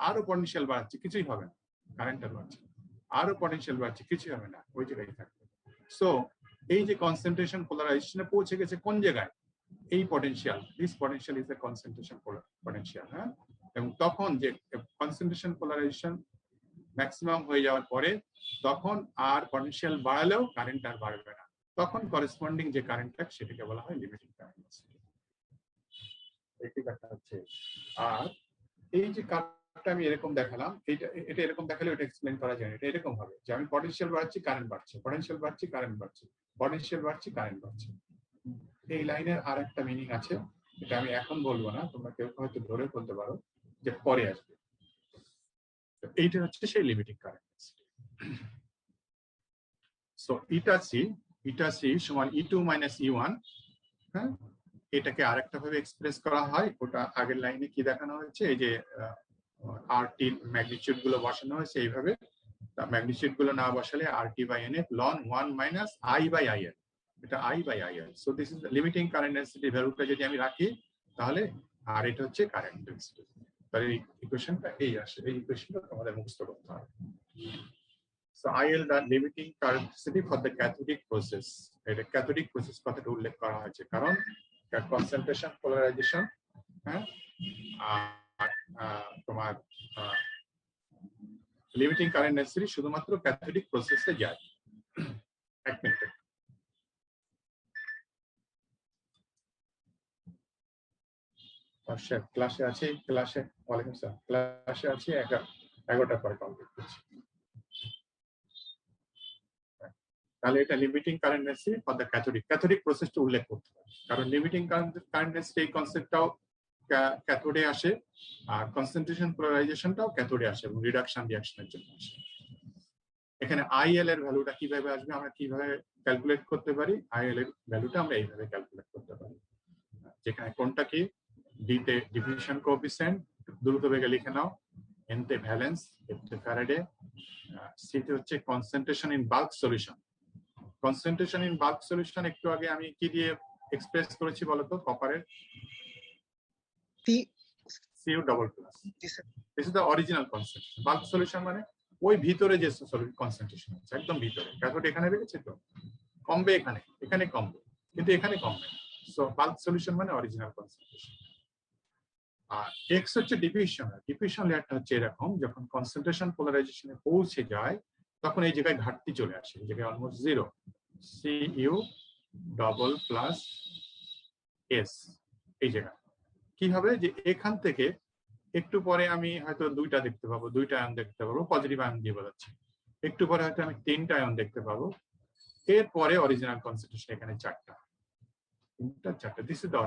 আরো পটেনশিয়াল বাড়াচ্ছি, কিছুই হবে না, কারেন্ট আর বাড়ছে না, আরো পটেনশিয়াল বাড়ছে, কিছুই হবে না, ওই জায়গায় থাকবে। সো এই যে কনসেন্ট্রেশন পোলারাইজেশনে পৌঁছে গেছে কোন জায়গায়, এই potential, this potential is a concentration potential. হ্যাঁ, এবং তখন যে কনসেন্ট্রেশন পোলারাইজেশন ম্যাক্সিমাম হয়ে যাওয়ার পরে, তখন আর পটেনশিয়াল বাড়ালেও কারেন্ট আর বাড়বে না, তখন করেসপন্ডিং যে কারেন্টটা সেটাকে বলা হয় লিমিটিং কারেন্ট। এটি দেখা যাচ্ছে। আর এই যে কার্ভটা আমি এরকম দেখালাম, এটা এরকম দেখালে এটা এক্সপ্লেইন করা যায় না, এটা এরকম হবে যে আমি পটেনশিয়াল বাড়াচ্ছি, কারেন্ট বাড়ছে, পটেনশিয়াল বাড়ছি, কারেন্ট বাড়ছে, পটেনশিয়াল বাড়ছি, কারেন্ট বাড়ছে। এই লাইনের আর একটা মিনিং আছে, এটা আমি এখন বলবো না, তোমরা কেউ হয়তো ধরে ফেলতে পারো যে পরে আসবে। এইটা হচ্ছে সেই লিমিটিং কারেন্ট। সো ইটা সি সমান E2 মাইনাস E1। হ্যাঁ, এটাকে আরেকটা ভাবে এক্সপ্রেস করা হয়, ওটা আগের লাইনে কি দেখানো হয়েছে, এই যে RT ম্যাগনিটিউড গুলো বসানো হয়েছে এইভাবে, ম্যাগনিটিউড গুলো না বসালে RT by NF ln 1 minus I by IL, এটা I/IL। So this is the limiting current density ভ্যালুটা যদি আমি রাখি তাহলে, আর এটা হচ্ছে কারেন্ট ডেন্সিটি। তাহলে এই ইকুয়েশনটা এই আসে, এই ইকুয়েশনটা আমাদের মুখস্থ করতে হবে। So IL the limiting current density for the cathodic process। এটা ক্যাথোডিক প্রসেস কথাটা উল্লেখ করা হয়েছে কারণ কনসেন্ট্রেশন পোলারাইজেশন, হ্যাঁ, আর তোমার লিমিটিং কারেন্ট ডেন্সিটি শুধুমাত্র ক্যাথোডিক প্রসেসে যায়। এক মিনিট, ক্লাসে আছে, ক্লাসে ওয়ালাইকুম আসসালাম, ক্লাসে আছে 11টার পরে কমপ্লিট করছি। তাহলে এটা limiting current density for the cathodic প্রসেসটা উল্লেখ করতে হবে, কারণ লিমিটিং কারেন্ট ডেন্সিটি এই কনসেপ্টটাও ক্যাথোডে আসে, আর কনসেন্ট্রেশন পোলারাইজেশনটাও ক্যাথোডে আসে এবং রিডাকশন রিঅ্যাকশনের জন্য আসে। এখানে IL এর ভ্যালুটা কিভাবে আসবে, আমরা কিভাবে ক্যালকুলেট করতে পারি? IL এর ভ্যালুটা আমরা এইভাবে ক্যালকুলেট করতে পারি, যেখানে কোনটা কি, D তে ডিফিউশন কোএফিসিয়েন্ট, দ্রুত বেগে লিখে নাও, N তে ভ্যালেন্স, F তে ফ্যারাডে, C তে হচ্ছে concentration in bulk solution. Concentration in bulk solution একটু আগে আমি কি দিয়ে এক্সপ্রেস করেছি বলতো? কপারের Cu double plus. This is the original concentration. Bulk solution মানে ওই ভিতরে যে কনসেন্ট্রেশন আছে, একদম ভিতরে। ক্যাথোড এখানে রেখেছে তো, কমবে এখানে, এখানে কমবে, কিন্তু এখানে কমবে। সো বাল্ক সলিউশন মানে অরিজিনাল কনসেন্ট্রেশন। আর এক্স হচ্ছে ডিফিউশন। ডিফিউশন লেয়ারটা হচ্ছে এরকম, যখন কনসেন্ট্রেশন পোলারাইজেশনে পৌঁছে যায় তখন এই জায়গায় ঘাটতি চলে আসে, এই জায়গায় almost zero. Cu double plus S, এই জায়গা কি হবে যে এখান থেকে একটু পরে আমি হয়তো দুইটা দেখতে পাবো, দুইটা আয়ন দেখতে পাবো, পজিটিভ আয়ন দিয়ে বোঝাচ্ছি। একটু পরে হয়তো আমি তিনটা আয়ন দেখতে পাবো, এরপরে অরিজিনাল কনসেন্ট্রেশন এখানে চারটা, তিনটা চারটা। This is the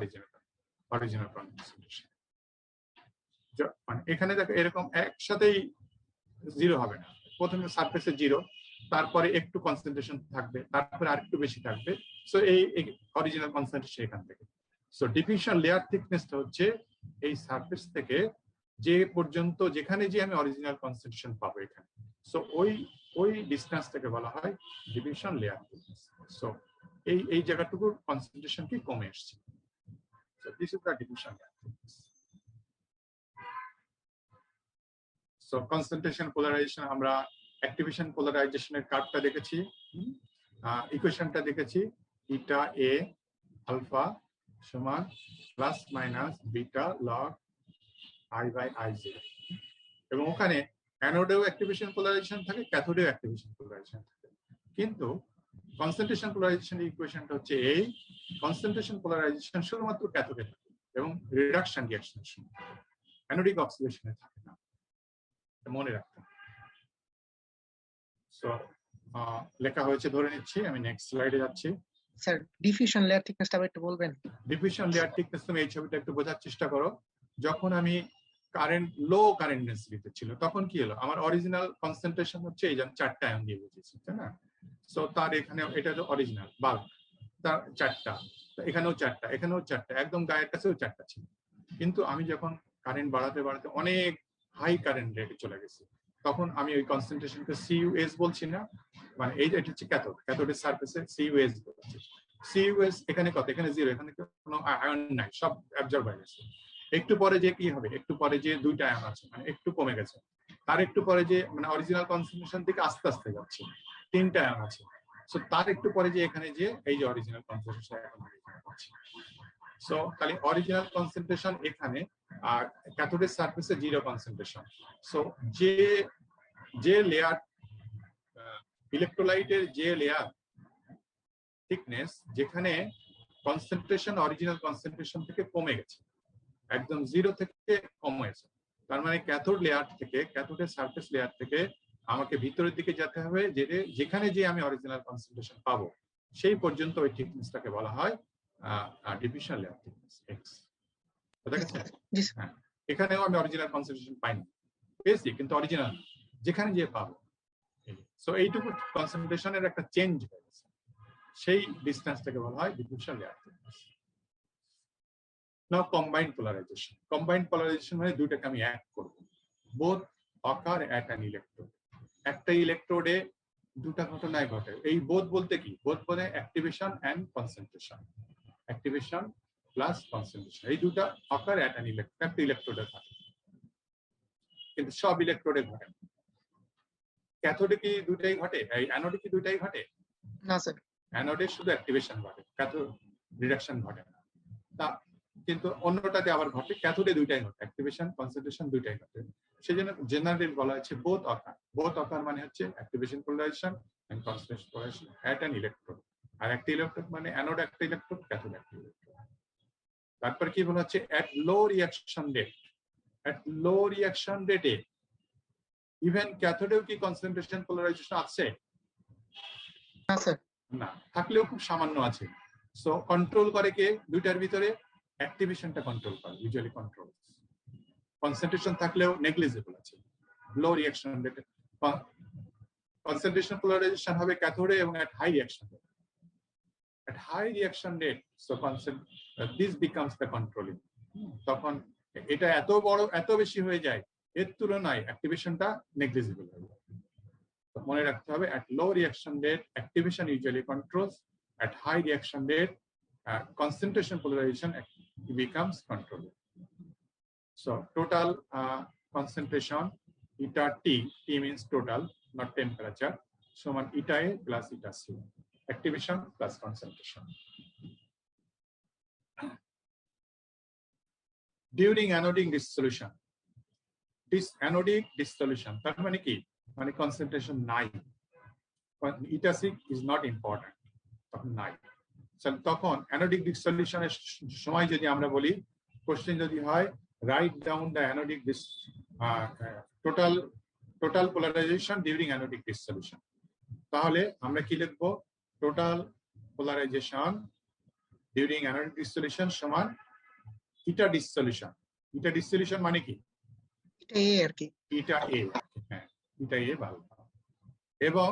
original concentration. মানে এখানে দেখো এরকম একসাথেই জিরো হবে না, প্রথমে সারফেসে জিরো, তারপরে একটু কনসেন্ট্রেশন থাকবে, তারপরে আরেকটু বেশি থাকবে। সো এই অরিজিনাল কনসেন্ট্রেশন এখান থেকে। সো ডিফিউশন লেয়ার থিকনেসটা হচ্ছে এই সারফেস থেকে যে পর্যন্ত, যেখানে যে আমি অরিজিনাল কনসেন্ট্রেশন পাবো এখানে। সো ওই ডিসটেন্সটাকে বলা হয় ডিফিউশন লেয়ার থিকনেস। সো এই জায়গাটুকুর কনসেন্ট্রেশন কি কমে আসছে। So this is the diffusion layer thickness. So concentration polarisation, আমরা অ্যাক্টিভেশন পোলারাইজেশনের কার্ভটা দেখেছি, ইকুয়েশনটা দেখেছি, ইটা এ আলফা সমান plus minus beta log I/I0, এবং ওখানে অ্যানোডেও অ্যাক্টিভেশন পোলারাইজেশন থাকে, ক্যাথোডেও অ্যাক্টিভেশন পোলারাইজেশন থাকে। কিন্তু কনসেন্ট্রেশন পোলারাইজেশনের ইকুয়েশনটা হচ্ছে এই, কনসেন্ট্রেশন পোলারাইজেশন শুধুমাত্র ক্যাথোডে থাকে এবং রিডাকশন রিঅ্যাকশনের সময় থাকে, অ্যানোডিক অক্সিডেশনে থাকে না, মনে রাখতে হবে। সো লেখা হয়েছে ধরে নিচ্ছি, আমি নেক্সট স্লাইডে যাচ্ছি। স্যার ডিফিউশন লেয়ার থিকনেসটা একটু বলবেন? ডিফিউশন লেয়ার থিকনেস, তুমি এই ছবিটা একটু বোঝার চেষ্টা করো। যখন আমি কারেন্ট লো কারেন্ট ডেন্সিটিতে ছিল তখন কি হলো, আমার অরিজিনাল কনসেন্ট্রেশন হচ্ছে এই যে চারটা আয়ন দিয়ে বুঝেছি, তাই না? সো তার এখানে এটা তো অরিজিনাল বাল্ক, তার চারটা, এখানেও চারটা, এখানেও চারটা, একদম গায়ের কাছেও চারটা ছিল। কিন্তু আমি যখন কারেন্ট বাড়াতে বাড়াতে অনেক হাই কারেন্ট রেটে চলে গেছি, তখন আমি ওই কনসেন্ট্রেশনকে CUS বলছি না, মানে এই এটা হচ্ছে ক্যাথোড, ক্যাথোডের সারফেসে CUS বলছি। CUS এখানে কত, এখানে জিরো, এখানে কোনো আয়ন নাই, সব অ্যাবজর্ব হয়ে গেছে। একটু পরে যে কি হবে, একটু পরে যে দুইটা আয়ন আছে, মানে একটু কমে গেছে, তার একটু পরে যে মানে অরিজিনাল কনসেন্ট্রেশন থেকে আস্তে আস্তে যাচ্ছে, তিনটা আয়ন আছে। সো তার একটু পরে যে এখানে যে এই যে অরিজিনাল কনসেন্ট্রেশন এখন আছে। সো তাহলে অরিজিনাল কনসেন্ট্রেশন এখানে, আর ক্যাথোডের সারফেসে জিরো কনসেন্ট্রেশন। সো যে লেয়ার ইলেকট্রোলাইটের যে লেয়ার থিকনেস, যেখানে কনসেন্ট্রেশন অরিজিনাল কনসেন্ট্রেশন থেকে কমে গেছে, একদম জিরো থেকে কমে গেছে, তার মানে ক্যাথোড লেয়ার থেকে, ক্যাথোডের সারফেস লেয়ার থেকে আমাকে ভিতরের দিকে যেতে হবে, যেখানে যে আমি অরিজিনাল কনসেন্ট্রেশন পাবো সেই পর্যন্ত ওই থিকনেসটাকে বলা হয় ডিফিউশন লেয়ার থিকনেস এক্স। বুঝা গেছে? হ্যাঁ, এখানেও আমি অরিজিনাল কনসেন্ট্রেশন পাইনি, পেয়েছি কিন্তু অরিজিনাল যেখানে যে পাবো। সো এইটুকু কনসেন্ট্রেশনের একটা চেঞ্জ হয়ে গেছে, সেই ডিসটেন্সটাকে বলা হয় ডিফিউশন লেয়ার থিকনেস। নাও কম্বাইন্ড পোলারাইজেশন। কম্বাইন্ড পোলারাইজেশন মানে দুইটাকে আমি এক করব, both ochre at an electrode. একটা ইলেকট্রোডে দুটা ঘটনায় ঘটে। এই বোধ বলতে কি? বোধ বলে activation and concentration, activation plus concentration, এই দুটা অকার অ্যাট অ্যান ইলেকট্রন, একটা ইলেকট্রোডে ঘটে, কিন্তু সব ইলেকট্রোডে ঘটে না। ক্যাথোডে কি দুটাই ঘটে, এই অ্যানোডে কি দুটাই ঘটে? না স্যার। অ্যানোডে শুধু অ্যাক্টিভেশন ঘটে, ক্যাথোড রিডাকশন ঘটে না। তা কিন্তু অন্যটাতে আবার ঘটে, ক্যাথোডে দুইটাই ঘটে, অ্যাক্টিভেশন কনসেন্ট্রেশন দুইটাই ঘটে। সেজন্য জেনারেলি বলা হচ্ছে বোথ অকার। বোথ অকার মানে হচ্ছে activation polarization and concentration polarization at an electrode. আর একটা ইলেকট্রোড মানে অ্যানোড একটা ইলেকট্রোড, ক্যাথোড একটা ইলেকট্রোড। তারপর কি বলা হচ্ছে? এট লো রিঅ্যাকশন রেট, এট লো রিঅ্যাকশন রেটে ইভেন ক্যাথোডেও কি কনসেন্ট্রেশন পোলারাইজেশন আছে? না স্যার। না, থাকলেও খুব সামান্য আছে। সো কন্ট্রোল করে কে দুইটার ভিতরে? অ্যাক্টিভেশনটা কন্ট্রোল করে, ইউজুয়ালি কন্ট্রোল। কনসেন্ট্রেশন থাকলেও নেগলিজেবল আছে। Low reaction rate concentration polarization হবে ক্যাথোডে এবং at high reaction rate. At high reaction rate, so this becomes the controlling. তখন এটা এত বড়, এত বেশি হয়ে যায়, এর তুলনায় অ্যাক্টিভেশনটা নেগলিজিবল হয়ে যায়। তো মনে রাখতে হবে, at low reaction rate activation usually controls, at high reaction rate concentration polarization becomes controlled. So total concentration eta T, T means total, not temperature, সমান eta A plus eta C, activation plus concentration. During anodic dissolution, this anodic dissolution, তার মানে কি? মানে concentration নাই, eta C is not important, তখন নাই। তখন anodic dissolution এর সময় যদি আমরা বলি, কোশ্চেন যদি হয় write down the anodic total polarization during anodic dissolution, তাহলে আমরা কি লিখবো? টোটাল পোলারাইজেশন ডিউরিং অ্যানোডিক ডিসসলিউশন সমান ইটা ডিসসলিউশন। ইটা ডিসসলিউশন মানে কি? এটা এ আর কি। ইটা এ, হ্যাঁ ইটা এ ভালো। এবং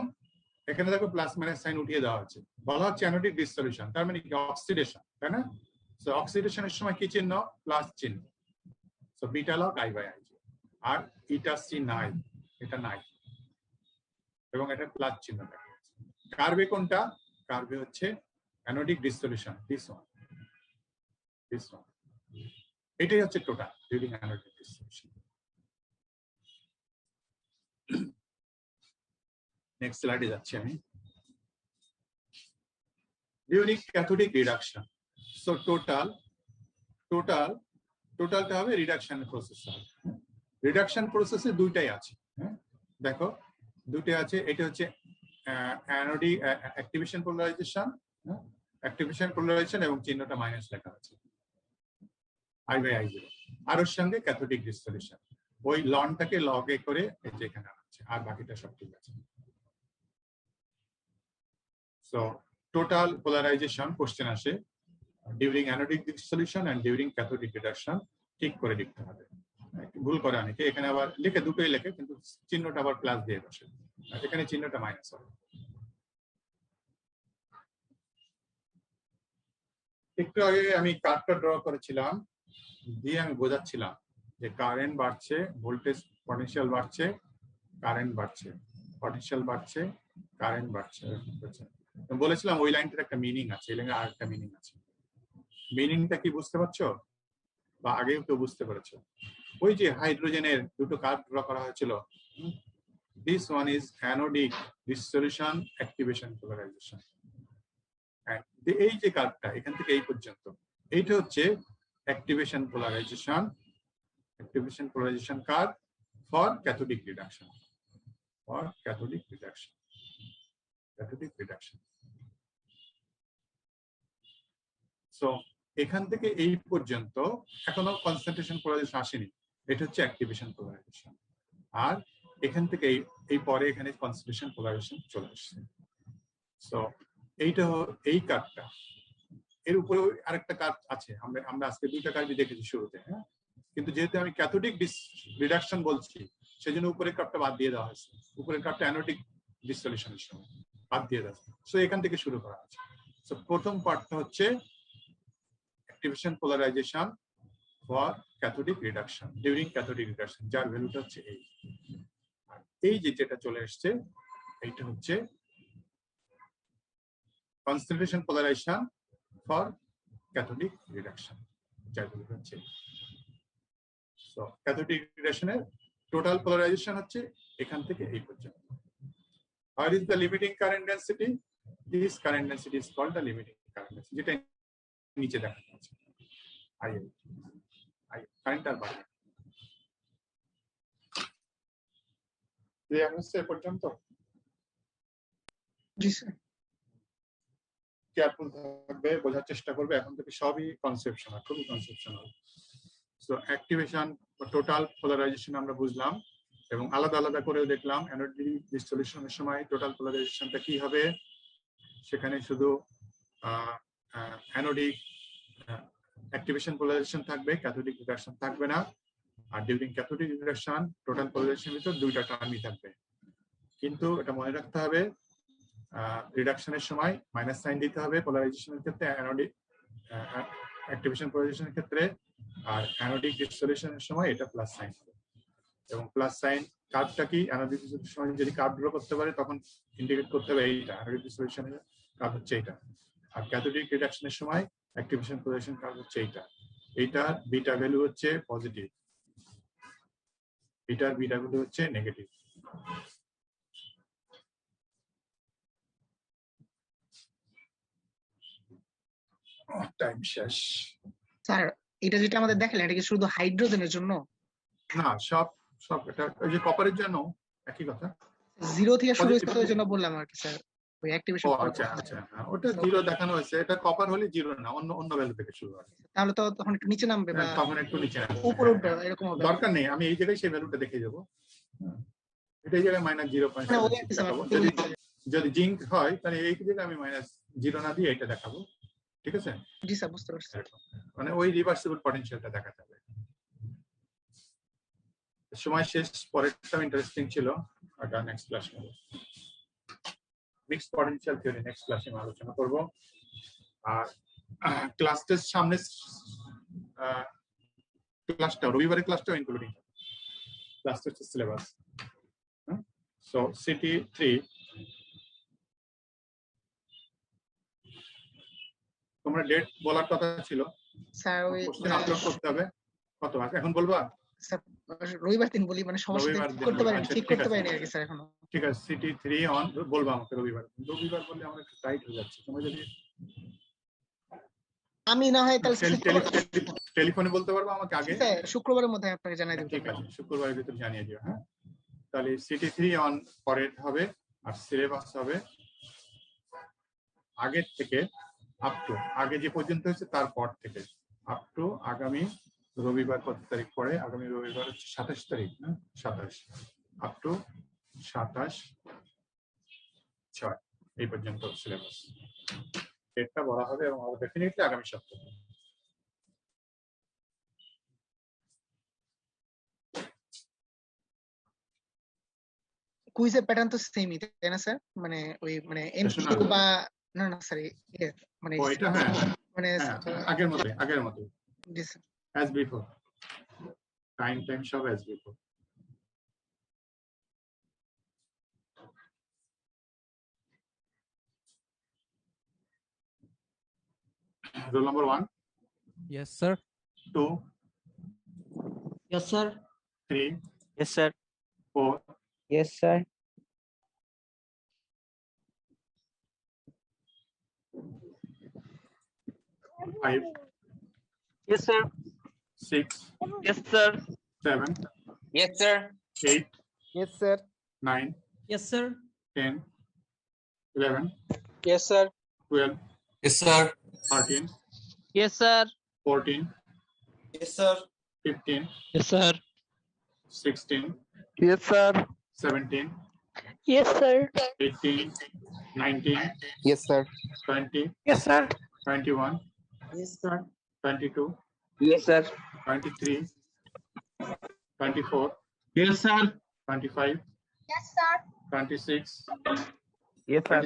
এখানে দেখো প্লাস মাইনাস সাইন উঠিয়ে দেওয়া আছে, বলা হচ্ছে অ্যানোডিক ডিসসলিউশন, তার মানে কি? অক্সিডেশন, তাই না? সো অক্সিডেশনের সময় কি চিহ্ন? প্লাস চিহ্ন। So beta log I by I. আর ইটা সি নাই, এটা নাই, এবং এটা প্লাস চিহ্ন থাকে। কার্বে কোনটা? কার্বে হচ্ছে অ্যানোডিক ডিসসলিউশন, দিস ওয়ান, দিস ওয়ান। এটাই হচ্ছে টোটাল ডিউরিং অ্যানোডিক ডিসসলিউশন। নেক্সট স্লাইডে যাচ্ছি আমি। ডিউরিং ক্যাথোডিক রিডাকশন, সো টোটালটা হবে রিডাকশন প্রসেস। রিডাকশন প্রসেসে দুইটাই আছে, হ্যাঁ দেখো দুইটাই আছে। এটা হচ্ছে অ্যানোডিক অ্যাক্টিভেশন পোলারাইজেশন, অ্যাক্টিভেশন পোলারাইজেশন এবং চিহ্নটা মাইনাস লেখা আছে আই বাই আই জিরো। আর ওর সঙ্গে ক্যাথোডিক ডিসসলিউশন, ওই লনটাকে লগে করে এই যে এখানে আছে, আর বাকিটা সব ঠিক আছে। সো টোটাল পোলারাইজেশন কোশ্চেন আসে during anodic dissolution and during cathodic reduction, ঠিক করে লিখতে হবে। ভুল করে অনেকে, এখানে আবার লিখে দুটোই লেখে কিন্তু চিহ্নটা আবার প্লাস দিয়ে বসে, এখানে চিহ্নটা মাইনাস হবে। একটু আগে আমি কার্ভটা ড্র করেছিলাম, দিয়ে আমি বোঝাচ্ছিলাম যে কারেন্ট বাড়ছে, ভোল্টেজ পটেনশিয়াল বাড়ছে, কারেন্ট বাড়ছে, পটেনশিয়াল বাড়ছে, কারেন্ট বাড়ছে। বলেছিলাম ওই লাইনটার একটা মিনিং আছে, এই লাইনের আর একটা মিনিং আছে। মিনিংটা কি বুঝতে পারছো, বা আগেও কেউ বুঝতে পেরেছো? ওই যে হাইড্রোজেনের দুটো কার্ভ ড্র করা হয়েছিল, this one is anodic dissolution activation polarization. এই যে কার্ভটা এখান থেকে এই পর্যন্ত, এইটা হচ্ছে activation polarization, activation polarization curve for cathodic reduction, for cathodic reduction, cathodic reduction. So এখান থেকে এই পর্যন্ত এখনো কনসেন্ট্রেশন পোলারাইজেশন আসেনি, এটা হচ্ছে অ্যাক্টিভেশন পোলারাইজেশন। আর এখান থেকে এই পরে এখানে কনসেন্ট্রেশন পোলারাইজেশন চলে আসছে। সো এইটা এই কার্ভটা, এর উপরে আরেকটা কার্ভ আছে, আমরা আজকে দুইটা কার্ভই দেখেছি শুরুতে, হ্যাঁ কিন্তু যেহেতু আমি ক্যাথোডিক রিডাকশন বলছি সেজন্য উপরের কার্ভটা বাদ দিয়ে দেওয়া হয়েছে, উপরের কার্ভটা অ্যানোডিক ডিসসলিউশনের সময় বাদ দিয়ে দেওয়া হয়েছে। সো এখান থেকে শুরু করা আছে। সো প্রথম পার্টটা হচ্ছে activation polarisation for cathodic reduction during cathodic reduction, যার ভ্যালুটা হচ্ছে এই। আর এই যেটা চলে আসছে এইটা হচ্ছে concentration polarisation for cathodic reduction, যেগুলো হচ্ছে সো ক্যাথোডিক রিডাকশনের টোটাল পোলারাইজেশন হচ্ছে এখান থেকে এই পর্যন্ত। What is the limiting current density? This current density is called the limiting current density, যেটা নিচে দেখা যাচ্ছে IL কারেন্ট আর বাড়বে। ক্লিয়ার হচ্ছে এ পর্যন্ত? জি স্যার। কেয়ারফুল থাকবে, বোঝার চেষ্টা করবে, এখন থেকে সবই কনসেপশনাল, খুবই conceptional. So activation total polarisation আমরা বুঝলাম এবং আলাদা আলাদা করে দেখলাম। অ্যানোডিক ডিসসলিউশনের সময় টোটাল পোলারাইজেশনটা কি হবে, সেখানে শুধু অ্যানোডিক অ্যাক্টিভেশন পোলারাইজেশন থাকবে, ক্যাথোডিক রিডাকশন থাকবে না। আর ডিউরিং ক্যাথোডিক রিডাকশন টোটাল পোলারাইজেশনের ভিতর দুইটা টার্মই থাকবে, কিন্তু এটা মনে রাখতে হবে রিডাকশনের সময় মাইনাস সাইন দিতে হবে পোলারাইজেশনের ক্ষেত্রে, অ্যানোডিক অ্যাক্টিভেশন পোলারাইজেশনের ক্ষেত্রে, আর অ্যানোডিক ডিসসলিউশনের সময় এটা প্লাস সাইন হবে। এবং প্লাস সাইন কার্ভটা কি, অ্যানোডিক ডিসসলিউশনের সময় যদি কার্ভ ড্র করতে পারে তখন ইন্ডিকেট করতে হবে এইটা, অ্যানোডিক ডিসসলিউশনের কার্ভ হচ্ছে এইটা। আর ক্যাথোডিক রিডাকশনের সময় অ্যাক্টিভেশন পোলারাইজেশন কার্ভ হচ্ছে এইটা। এইটার বিটা ভ্যালু হচ্ছে পজিটিভ, এটার বিটা ভ্যালু হচ্ছে নেগেটিভ। টাইম শেষ। স্যার এটা যেটা আমাদের দেখালেন এটা কি শুধু হাইড্রোজেনের জন্য? না, সব সব এটা ওই যে কপারের জন্য একই কথা। 0 থেকে শুরু হচ্ছে তো ওই জন্য বললাম আর কি স্যার, ওই অ্যাক্টিভেশন। ও আচ্ছা আচ্ছা, ওটা 0 দেখানো হয়েছে, এটা কপার হলে 0 না, অন্য অন্য ভ্যালু থেকে শুরু হয়। তাহলে তো তখন একটু নিচে নামবে বা তখন একটু নিচে নামবে, উপরে উঠবে এরকম হবে। দরকার নেই, আমি এই জায়গায় সেই ভ্যালুটা দেখে যাবো। এটা এই জায়গায় -0.7 দেখাবো। যদি জিঙ্ক হয় তাহলে এই জায়গায় আমি -0 না দিয়ে এটা দেখাবো, ঠিক আছে? জি স্যার, বুঝতে পারছি। মানে ওই রিভার্সিবল পটেনশিয়ালটা দেখা যাবে। সময় শেষ, পরেরটাও ইন্টারেস্টিং ছিল, এটা নেক্সট ক্লাসে হবে। মিক্সড পটেনশিয়াল থিওরি নেক্সট ক্লাসে আমি আলোচনা করব। আর ক্লাস টেস্ট সামনে, ক্লাসটা রবিবারের ক্লাসটাও including class test syllabus. So CT 3 তোমরা ডেট বলার কথা ছিল স্যার ওই কোশ্চেন আপলোড করতে হবে, কত এখন বলবা? স্যার রবিবার দিন বলি, মানে সমস্যা ঠিক করতে পারেন, ঠিক করতে পারেন আর কি স্যার এখনো। ঠিক আছে, সিটি 3 অন বলবা আমাকে রবিবার। রবিবার বললে আমরা একটু টাইট হয়ে যাচ্ছে, তোমরা যদি আমি না হয় তাহলে টেলিফোনে বলতে পারবো আমাকে আগে, স্যার শুক্রবারের মধ্যে আপনাকে জানাই দেব। ঠিক আছে, শুক্রবারের ভিতর জানিয়ে দিও। হ্যাঁ, তাহলে সিটি 3 অন পরের হবে, আর সিলেবাস হবে আগের থেকে আপ টু, আগে যে পর্যন্ত হচ্ছে তারপর থেকে আপ টু আগামী রবিবার কত তারিখ পরে, আগামী রবিবার হচ্ছে 27 তারিখ না, 27 আপ টু 27/6 এই পর্যন্ত সিলেবাস ডেটটা বলা হবে এবং ডেফিনেটলি আগামী সপ্তাহে। কুইজের প্যাটার্ন তো সেমই তাই না স্যার? মানে ওই মানে এমসিকিউ বা না না স্যার মানে ওইটা হ্যাঁ মানে আগের মতো জি স্যার। as before, time সব as before. Roll number 1. Yes, sir. 2. Yes, sir. 3. Yes, sir. 4. Yes, sir. 5. Yes, sir. 6. Yes, sir. 7. Yes, sir. 8. Yes, sir. 9. Yes, sir. 10. 11. Yes, sir. 12. Yes, sir. 13. Yes, sir. 14. Yes, sir. 15. Yes, sir. 16. Yes, sir. 17. Yes, sir. 18. 19. Yes, sir. 20. Yes, sir. 21. Yes, sir. 22. Yes, sir. 23. 24. Yes, sir. 25. Yes, sir. 26. Yes, sir.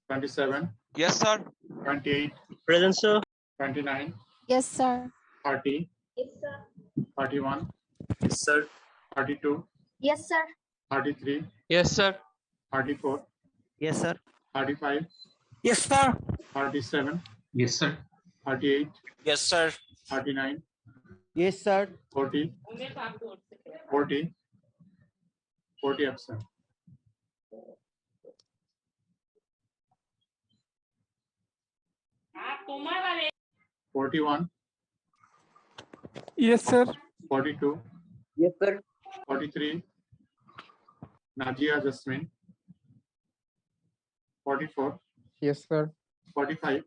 27. Yes, sir. 28. Present, sir. 29. Yes, sir. 30. Yes, sir. 31. Yes, sir. 32. Yes, sir. 33. Yes, sir. 34. Yes, sir. 35, Yes, sir. 37, Yes, sir. 38, Yes, sir. 39, Yes, sir. 40, 40, 40 absent. তোমার 41, Yes, sir. 42, Yes, sir. 43, Najia Jasmine, 44, Yes, sir. 45,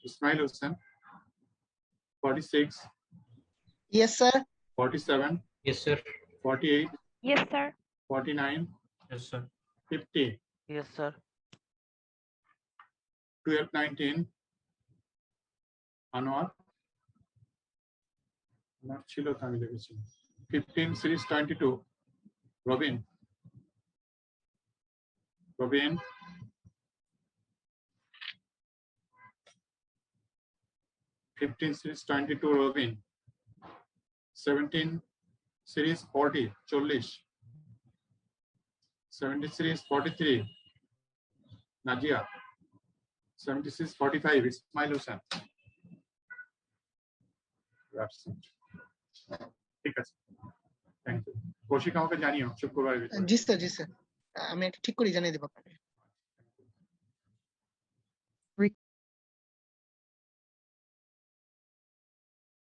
Ismail Hussain, 46, Yes, sir. 47, Yes, sir. 48, Yes, sir. 49, Yes, sir. 50, Yes, sir. 12, 19, Anwar, Anwar ছিল তো আমি দেখেছি 15 series 22, Robin, 15 series 22, Robin, 17 series 40, 40, 70 series 43, Najia, 76 45, Ismail Hussain. Absent. ঠিক আছে, থ্যাংক ইউ। কৌশিক আমাকে জানিও শুক্রবারের ভিতরে। জি স্যার, জি স্যার। আমি এটা ঠিক করে জানিয়ে দেবো আপনাকে।